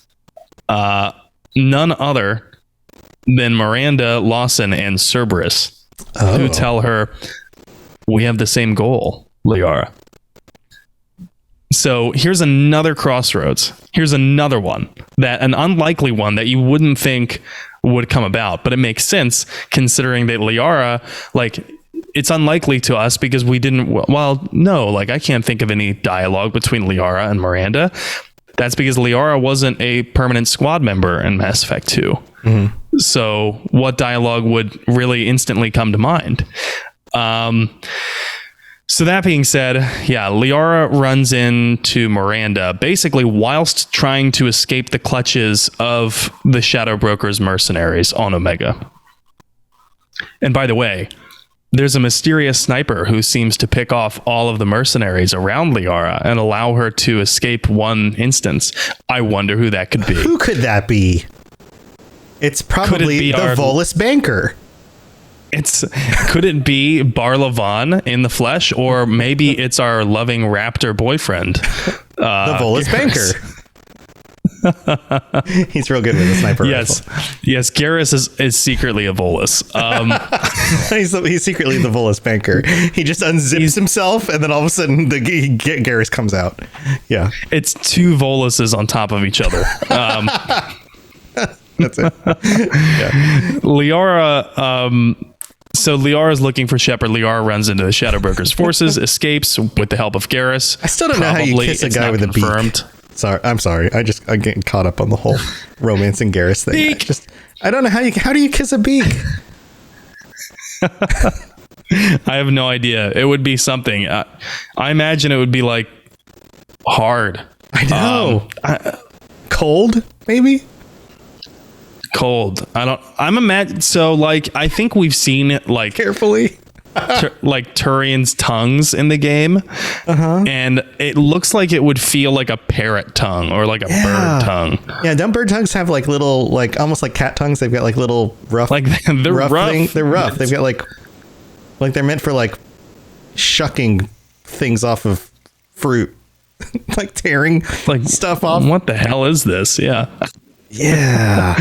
none other than Miranda, Lawson, and Cerberus, who tell her, we have the same goal, Liara. So here's another crossroads. Here's another one, an unlikely one that you wouldn't think would come about, but it makes sense considering that Liara, it's unlikely to us because we didn't, I can't think of any dialogue between Liara and Miranda. That's because Liara wasn't a permanent squad member in Mass Effect 2. Mm-hmm. So what dialogue would really instantly come to mind? So that being said, yeah, Liara runs into Miranda basically whilst trying to escape the clutches of the Shadow Broker's mercenaries on Omega. And by the way, there's a mysterious sniper who seems to pick off all of the mercenaries around Liara and allow her to escape one instance. I wonder who that could be. Who could that be? It's probably the Volus banker. Could it be Barlavan in the flesh, or maybe it's our loving raptor boyfriend, the Volus banker? He's real good with a sniper rifle. Yes, Garrus is secretly a Volus. He's secretly the Volus banker. He just unzips himself, and then all of a sudden Garrus comes out. Yeah, it's two Voluses on top of each other. That's it. Liara, so Liara is looking for Shepard. Liara runs into the Shadow Broker's forces, escapes with the help of Garrus. I still don't know how you kiss a guy with a beak. I'm sorry. I'm getting caught up on the whole romance and Garrus thing. Beak. I don't know how do you kiss a beak? I have no idea. It would be something. I imagine it would be like hard. I know. Cold, maybe? Cold. I'm imagine. So like, I think we've seen it like carefully. Like Turian's tongues in the game. And it looks like it would feel like a parrot tongue or like a bird tongue. Yeah, don't bird tongues have like little, like almost like cat tongues? They've got like little rough, like they're rough. They're rough. They've got like they're meant for like shucking things off of fruit, like tearing like stuff off. What the hell is this? Yeah. Yeah.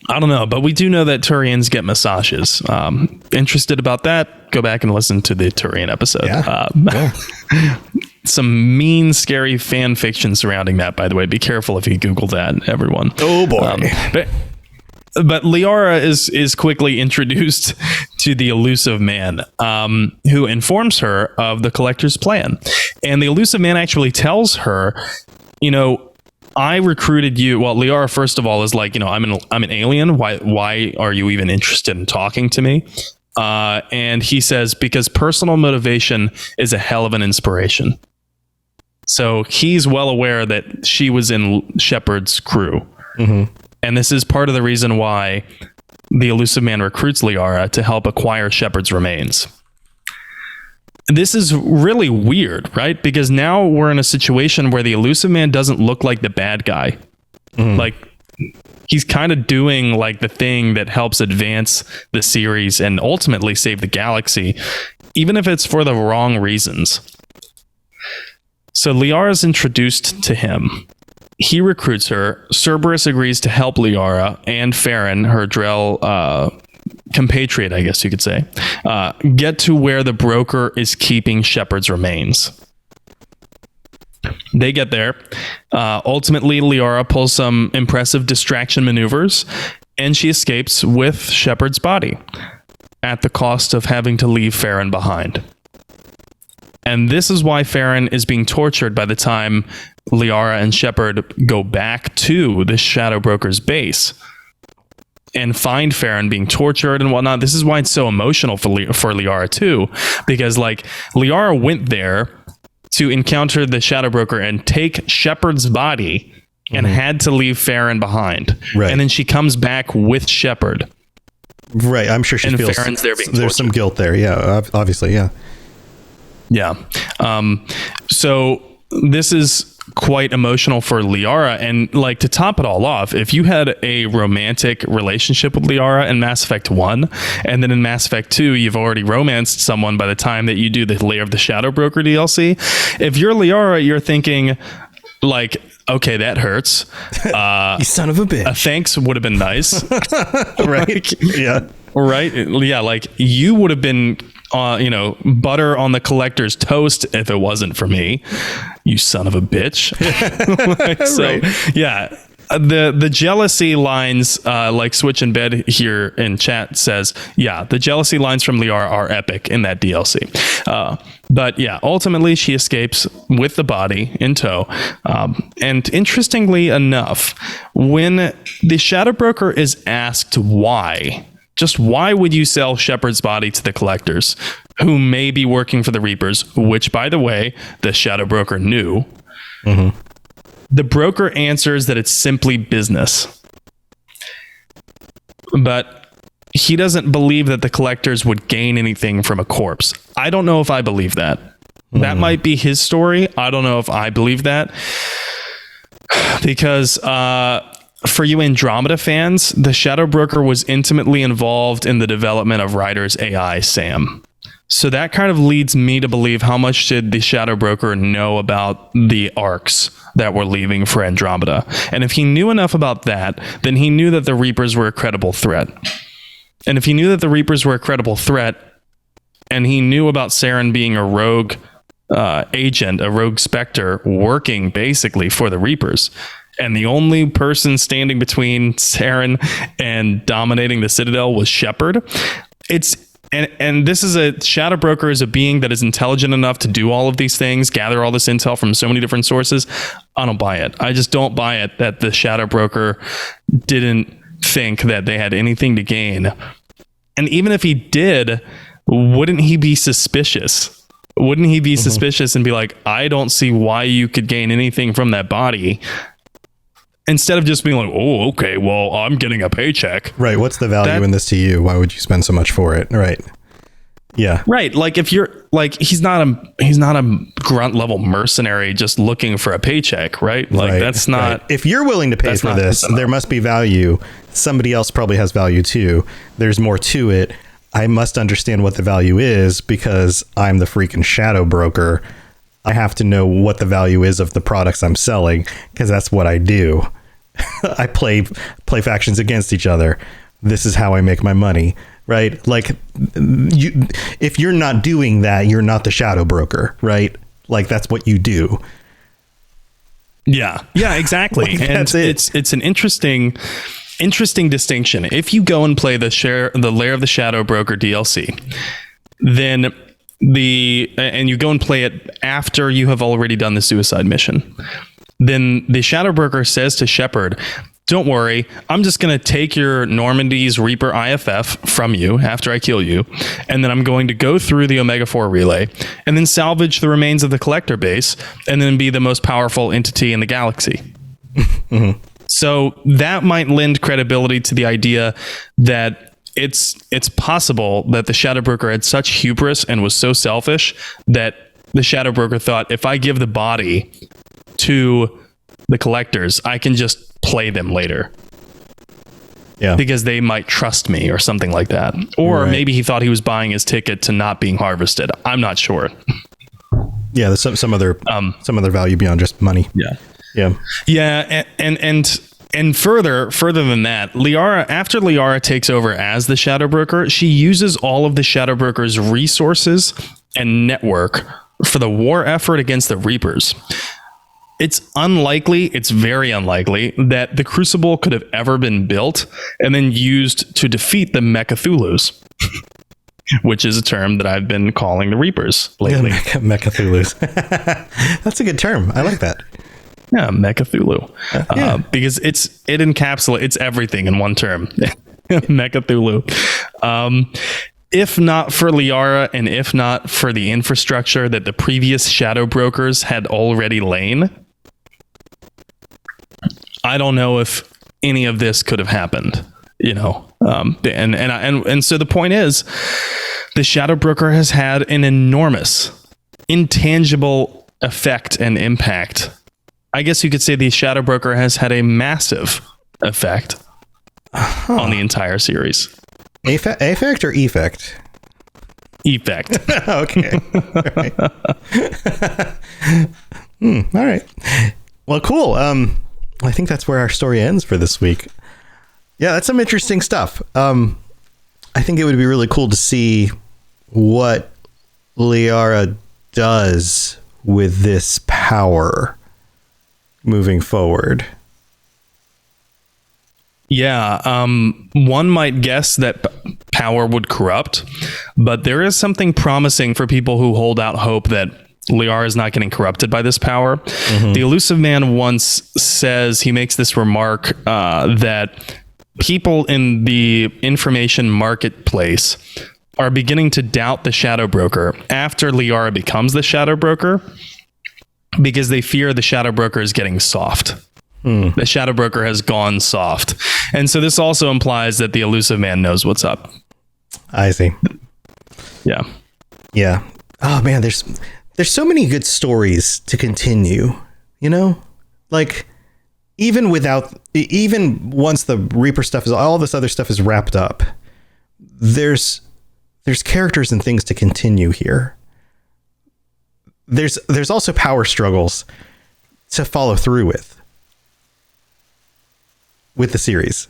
I don't know, but we do know that Turians get massages. Interested about that? Go back and listen to the Turian episode. Some mean, scary fan fiction surrounding that, by the way. Be careful if you Google that, everyone. Oh, boy. But Liara is quickly introduced to the elusive man, who informs her of the Collector's plan. And the elusive man actually tells her, I recruited you. Well, Liara, first of all, is like, I'm an alien. Why are you even interested in talking to me? And he says, because personal motivation is a hell of an inspiration. So he's well aware that she was in Shepard's crew. Mm-hmm. And this is part of the reason why the elusive man recruits Liara to help acquire Shepard's remains. This is really weird, right? Because now we're in a situation where the elusive man doesn't look like the bad guy. Like, he's kind of doing like the thing that helps advance the series and ultimately save the galaxy, even if it's for the wrong reasons. So Liara is introduced to him. He recruits her. Cerberus agrees to help Liara and Farron, her Drell compatriot, I guess you could say, get to where the broker is keeping Shepard's remains. They get there. Ultimately, Liara pulls some impressive distraction maneuvers, and she escapes with Shepard's body at the cost of having to leave Farron behind. And this is why Farron is being tortured by the time Liara and Shepard go back to the Shadow Broker's base and find Farron being tortured and whatnot. This is why it's so emotional for Liara too, because like Liara went there to encounter the Shadow Broker and take Shepard's body and had to leave Farron behind. Right. And then she comes back with Shepard. Right. I'm sure she feels Farron's there being there's tortured. some guilt there. Yeah, obviously. Yeah. Yeah. So this is quite emotional for Liara, and like to top it all off, if you had a romantic relationship with Liara in Mass Effect 1 and then in Mass Effect 2 you've already romanced someone by the time that you do the Lair of the Shadow Broker DLC, if you're Liara, you're thinking like, okay, that hurts. You son of a bitch. A thanks would have been nice. Right. Like, yeah. Right. Yeah. Like you would have been butter on the Collector's toast if it wasn't for me, you son of a bitch. So, right. Yeah, the jealousy lines, like Switch in Bed here in chat says, yeah, the jealousy lines from Liara are epic in that DLC. But yeah, ultimately she escapes with the body in tow. And interestingly enough, when the Shadow Broker is asked why, just why would you sell Shepard's body to the Collectors, who may be working for the Reapers, which, by the way, the Shadow Broker knew? Mm-hmm. The broker answers that it's simply business. But he doesn't believe that the Collectors would gain anything from a corpse. I don't know if I believe that. Mm-hmm. That might be his story. I don't know if I believe that. Because for you Andromeda fans, the Shadow Broker was intimately involved in the development of Ryder's AI, Sam. So that kind of leads me to believe, how much did the Shadow Broker know about the arcs that were leaving for Andromeda? And if he knew enough about that, then he knew that the Reapers were a credible threat. And if he knew that the Reapers were a credible threat, and he knew about Saren being a rogue agent, a rogue Spectre, working basically for the Reapers, and the only person standing between Saren and dominating the Citadel was Shepard. And this is a shadow broker is a being that is intelligent enough to do all of these things, gather all this intel from so many different sources. I don't buy it. I just don't buy it that the shadow broker didn't think that they had anything to gain. And even if he did, wouldn't he be suspicious? Wouldn't he be suspicious and be like, I don't see why you could gain anything from that body? Instead of just being like, oh, okay, well, I'm getting a paycheck. Right. What's the value in this to you? Why would you spend so much for it? Right. Yeah. Right. Like if you're like, he's not a grunt level mercenary just looking for a paycheck. Right. Like that's not. Right. If you're willing to pay for this, there must be value. Somebody else probably has value too. There's more to it. I must understand what the value is because I'm the freaking shadow broker. I have to know what the value is of the products I'm selling because that's what I do. I play factions against each other. This is how I make my money, right? Like if you're not doing that, you're not the shadow broker, right? Like that's what you do. Yeah, exactly. Like, and it's an interesting distinction. If you go and play the Lair of the Shadow Broker DLC, then and you go and play it after you have already done the suicide mission, then the Shadow Broker says to Shepard, don't worry, I'm just going to take your Normandy's Reaper IFF from you after I kill you, and then I'm going to go through the Omega 4 relay and then salvage the remains of the Collector base and then be the most powerful entity in the galaxy. So that might lend credibility to the idea that it's possible that the Shadow Broker had such hubris and was so selfish that the Shadow Broker thought, if I give the body to the Collectors, I can just play them later. Yeah. Because they might trust me or something like that. Or maybe he thought he was buying his ticket to not being harvested. I'm not sure. Yeah, there's some other value beyond just money. Yeah, and further than that, after Liara takes over as the Shadow Broker, she uses all of the Shadow Broker's resources and network for the war effort against the Reapers. It's very unlikely that the Crucible could have ever been built and then used to defeat the Mecha'thulus, which is a term that I've been calling the Reapers lately. Mecha'thulus. That's a good term. I like that. Yeah, Mecha'thulu. Because it encapsulates, it's everything in one term. Mecha'thulu. If not for Liara and if not for the infrastructure that the previous Shadow Brokers had already lain, I don't know if any of this could have happened, and so the point is, the Shadow Broker has had an enormous, intangible effect and impact. I guess you could say the Shadow Broker has had a massive effect on the entire series. Affect or effect? Effect. Okay. All right. Well, cool. I think that's where our story ends for this week. Yeah, that's some interesting stuff. I think it would be really cool to see what Liara does with this power moving forward. Yeah, one might guess that power would corrupt, but there is something promising for people who hold out hope that Liara is not getting corrupted by this power. The Elusive Man once says, he makes this remark that people in the information marketplace are beginning to doubt the Shadow Broker after Liara becomes the Shadow Broker because they fear the Shadow Broker is getting soft. The Shadow Broker has gone soft. And so this also implies that the Elusive Man knows what's up. I see. Yeah. Yeah. Oh man, there's so many good stories to continue, like even once the Reaper stuff is, all this other stuff is wrapped up, there's characters and things to continue here. There's also power struggles to follow through with the series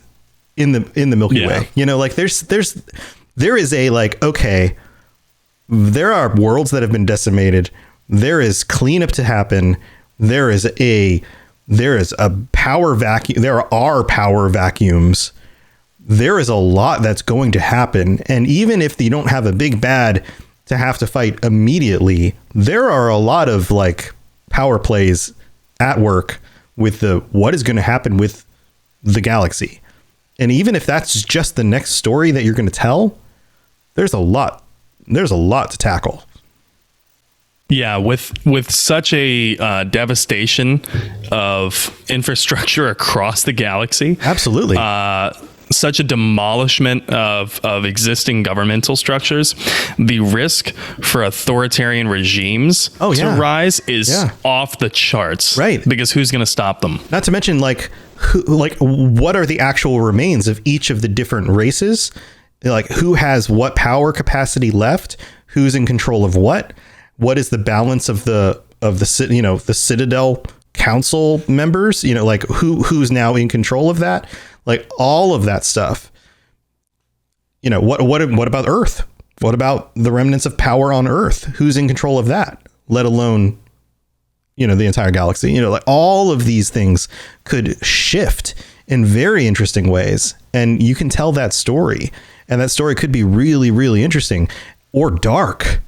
in the Milky Way. Like there is a okay, there are worlds that have been decimated. There is cleanup to happen. There is a there is a power vacuum. There are power vacuums. There is a lot that's going to happen. And even if you don't have a big bad to have to fight immediately, there are a lot of like power plays at work with what is going to happen with the galaxy. And even if that's just the next story that you're going to tell, there's a lot to tackle. Yeah, with such a devastation of infrastructure across the galaxy. Absolutely. Such a demolishment of existing governmental structures, the risk for authoritarian regimes to rise is off the charts. Right. Because who's going to stop them? Not to mention, what are the actual remains of each of the different races? Like, who has what power capacity left? Who's in control of what? What is the balance of the Citadel Council members? Like who's now in control of that? Like all of that stuff. What about Earth? What about the remnants of power on Earth? Who's in control of that? Let alone, the entire galaxy. Like all of these things could shift in very interesting ways, and you can tell that story, and that story could be really, really interesting or dark.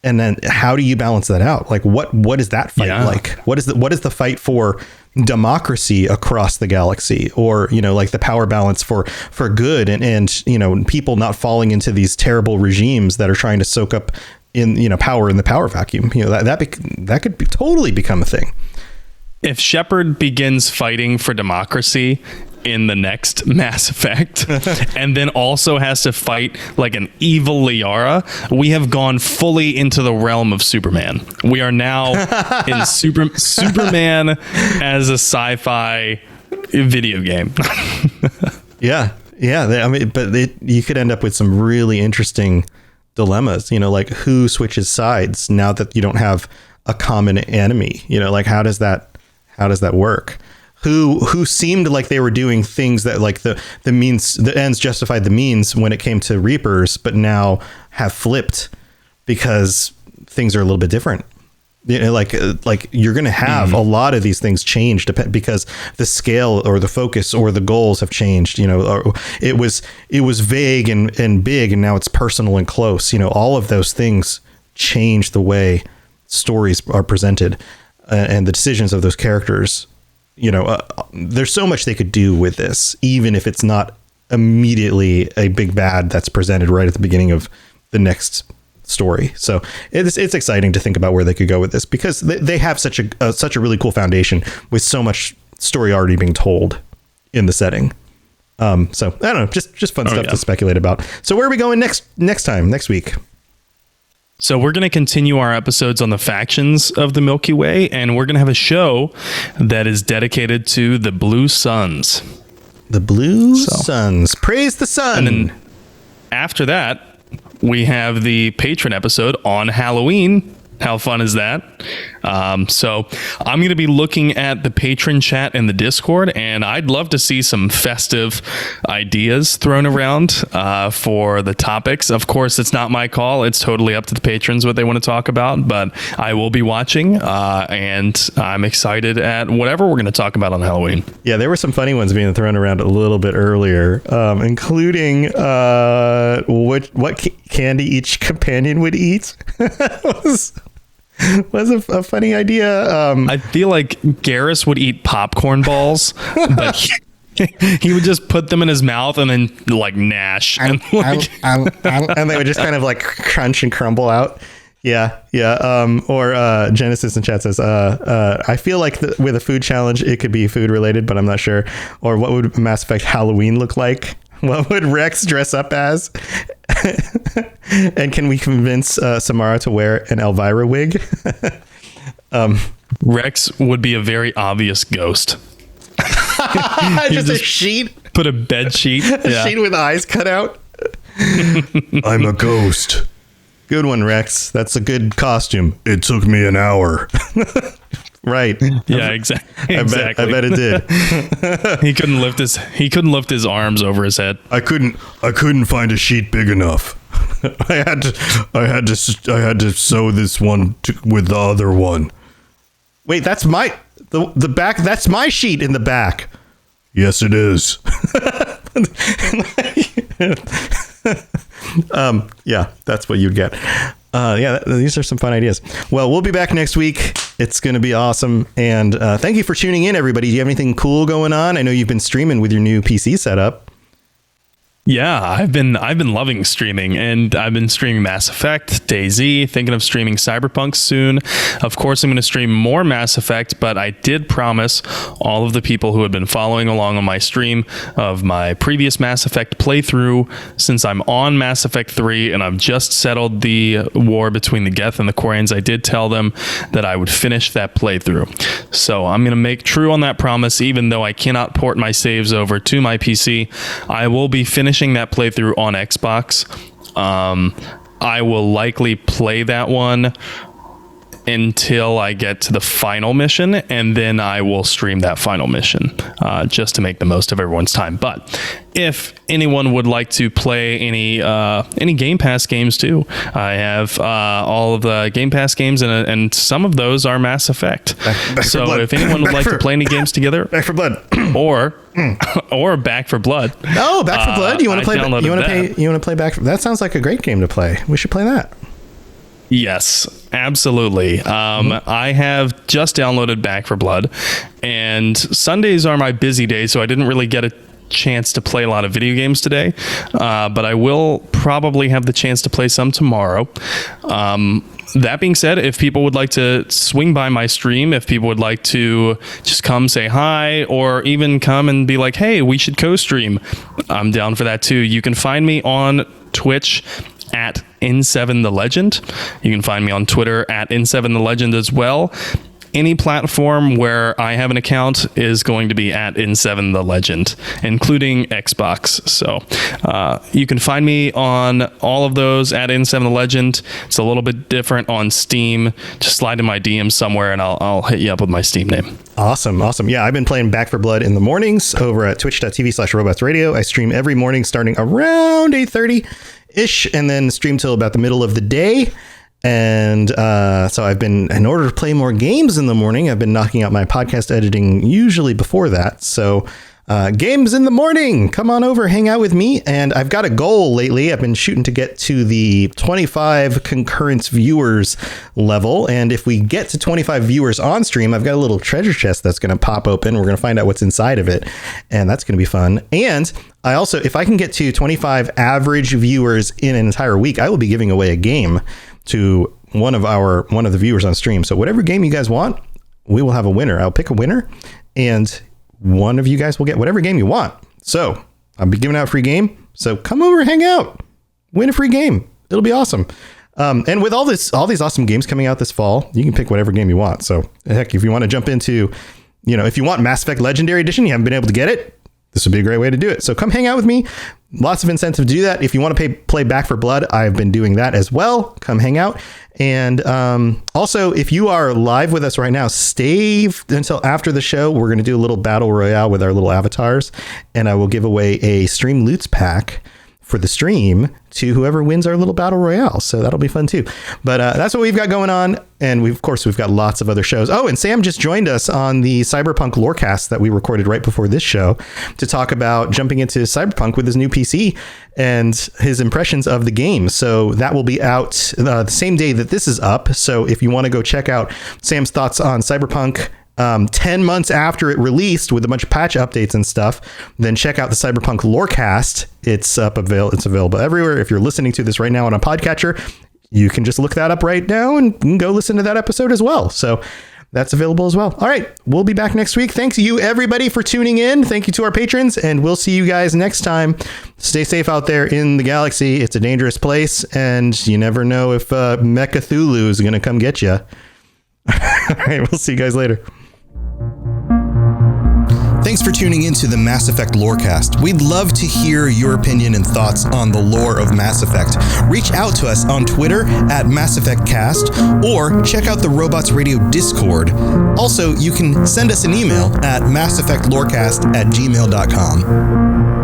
And then how do you balance that out? Like what is that fight like? What is the fight for democracy across the galaxy, or like the power balance for good and people not falling into these terrible regimes that are trying to soak up power in the power vacuum. That could totally become a thing. If Shepard begins fighting for democracy in the next Mass Effect and then also has to fight like an evil Liara, we have gone fully into the realm of Superman. We are now in Superman as a sci-fi video game. Yeah. I mean, you could end up with some really interesting dilemmas, like who switches sides now that you don't have a common enemy, like how does that work? Who seemed like they were doing things that like the ends justified the means when it came to Reapers, but now have flipped because things are a little bit different. Like you're going to have a lot of these things change because the scale or the focus or the goals have changed. It was vague and big, and now it's personal and close. All of those things change the way stories are presented and the decisions of those characters. There's so much they could do with this, even if it's not immediately a big bad that's presented right at the beginning of the next story. So it's exciting to think about where they could go with this, because they have such a really cool foundation with so much story already being told in the setting. So I don't know, just fun stuff to speculate about. So where are we going next week? So we're going to continue our episodes on the factions of the Milky Way, and we're going to have a show that is dedicated to the Blue Suns. The Blue Suns. Praise the sun. And then after that, we have the patron episode on Halloween. How fun is that? So I'm going to be looking at the patron chat in the Discord, and I'd love to see some festive ideas thrown around for the topics. Of course, it's not my call. It's totally up to the patrons what they want to talk about, but I will be watching, and I'm excited at whatever we're going to talk about on Halloween. Yeah, there were some funny ones being thrown around a little bit earlier, including what candy each companion would eat. was a funny idea. I feel like Garrus would eat popcorn balls, but he would just put them in his mouth and then like gnash, and they would just kind of like crunch and crumble out. Yeah. Or Genesis in chat says, I feel like with a food challenge, it could be food related, but I'm not sure. Or what would Mass Effect Halloween look like? What would Rex dress up as? And can we convince Samara to wear an Elvira wig? Rex would be a very obvious ghost. Just a sheet? Put a bed sheet. A sheet with eyes cut out. I'm a ghost. Good one, Rex. That's a good costume. It took me an hour. Right. Yeah, exactly. I bet it did. He couldn't lift his arms over his head. I couldn't find a sheet big enough. I had to sew this one with the other one. Wait, that's The back, that's my sheet in the back. Yes, it is. Yeah, that's what you'd get. These are some fun ideas. Well, we'll be back next week. It's going to be awesome. And thank you for tuning in, everybody. Do you have anything cool going on? I know you've been streaming with your new PC setup. Yeah, I've been loving streaming, and I've been streaming Mass Effect, DayZ, thinking of streaming Cyberpunk soon. Of course, I'm going to stream more Mass Effect, but I did promise all of the people who had been following along on my stream of my previous Mass Effect playthrough, since I'm on Mass Effect 3 and I've just settled the war between the Geth and the Quarians, I did tell them that I would finish that playthrough. So I'm going to make true on that promise, even though I cannot port my saves over to my PC. I will be finishing that playthrough on Xbox. I will likely play that one until I get to the final mission, and then I will stream that final mission just to make the most of everyone's time. But if anyone would like to play any Game Pass games too, I have all of the Game Pass games, and some of those are Mass Effect. Back so Blood. if anyone would like to play any games together, Back 4 Blood, or Back 4 Blood. Oh, Back 4 Blood. You want to play? downloaded You want to play Back 4? That sounds like a great game to play. We should play that. Yes, absolutely. I have just downloaded Back 4 Blood, and Sundays are my busy days, so I didn't really get a chance to play a lot of video games today, but I will probably have the chance to play some tomorrow. That being said, if people would like to swing by my stream, if people would like to just come say hi, or even come and be like, hey, we should co-stream, I'm down for that too. You can find me on Twitch at N7 The Legend. You can find me on Twitter at N7 The Legend as well. Any platform where I have an account is going to be at N7 The Legend, including Xbox. So you can find me on all of those at N7 The Legend. It's a little bit different on Steam. Just slide in my DM somewhere and I'll hit you up with my Steam name. Awesome. Yeah, I've been playing Back 4 Blood in the mornings over at twitch.tv/robotsradio. I stream every morning starting around 8:30-ish and then stream till about the middle of the day. And so I've been, in order to play more games in the morning, I've been knocking out my podcast editing usually before that. So games in the morning, come on over, hang out with me. And I've got a goal lately. I've been shooting to get to the 25 concurrent viewers level. And if we get to 25 viewers on stream, I've got a little treasure chest that's going to pop open. We're going to find out what's inside of it. And that's going to be fun. And I also, if I can get to 25 average viewers in an entire week, I will be giving away a game to one of the viewers on stream. So whatever game you guys want, we will have a winner. I'll pick a winner and one of you guys will get whatever game you want. So I'll be giving out a free game. So come over, hang out, win a free game. It'll be awesome. And with all these awesome games coming out this fall, you can pick whatever game you want. So heck, if you want to jump into, if you want Mass Effect Legendary Edition, you haven't been able to get it, this would be a great way to do it. So come hang out with me. Lots of incentive to do that. If you want to play Back 4 Blood, I've been doing that as well. Come hang out. And also, if you are live with us right now, stay until after the show. We're going to do a little battle royale with our little avatars. And I will give away a stream loots pack for the stream to whoever wins our little battle royale. So that'll be fun too. But that's what we've got going on. And we've got lots of other shows. Oh, and Sam just joined us on the Cyberpunk Lorecast that we recorded right before this show to talk about jumping into Cyberpunk with his new PC and his impressions of the game. So that will be out the same day that this is up. So if you want to go check out Sam's thoughts on Cyberpunk 10 months after it released with a bunch of patch updates and stuff, then check out the Cyberpunk Lorecast. It's available everywhere. If you're listening to this right now on a podcatcher, you can just look that up right now and go listen to that episode as well. So that's available as well. All right, we'll be back next week. Thanks you everybody for tuning in. Thank you to our patrons, and we'll see you guys next time. Stay safe out there in the galaxy. It's a dangerous place, and you never know if Mecha Cthulhu is going to come get you. All right, we'll see you guys later. Thanks for tuning in to the Mass Effect Lorecast. We'd love to hear your opinion and thoughts on the lore of Mass Effect. Reach out to us on Twitter at Mass Effect Cast, or check out the Robots Radio Discord. Also, you can send us an email at masseffectlorecast@gmail.com.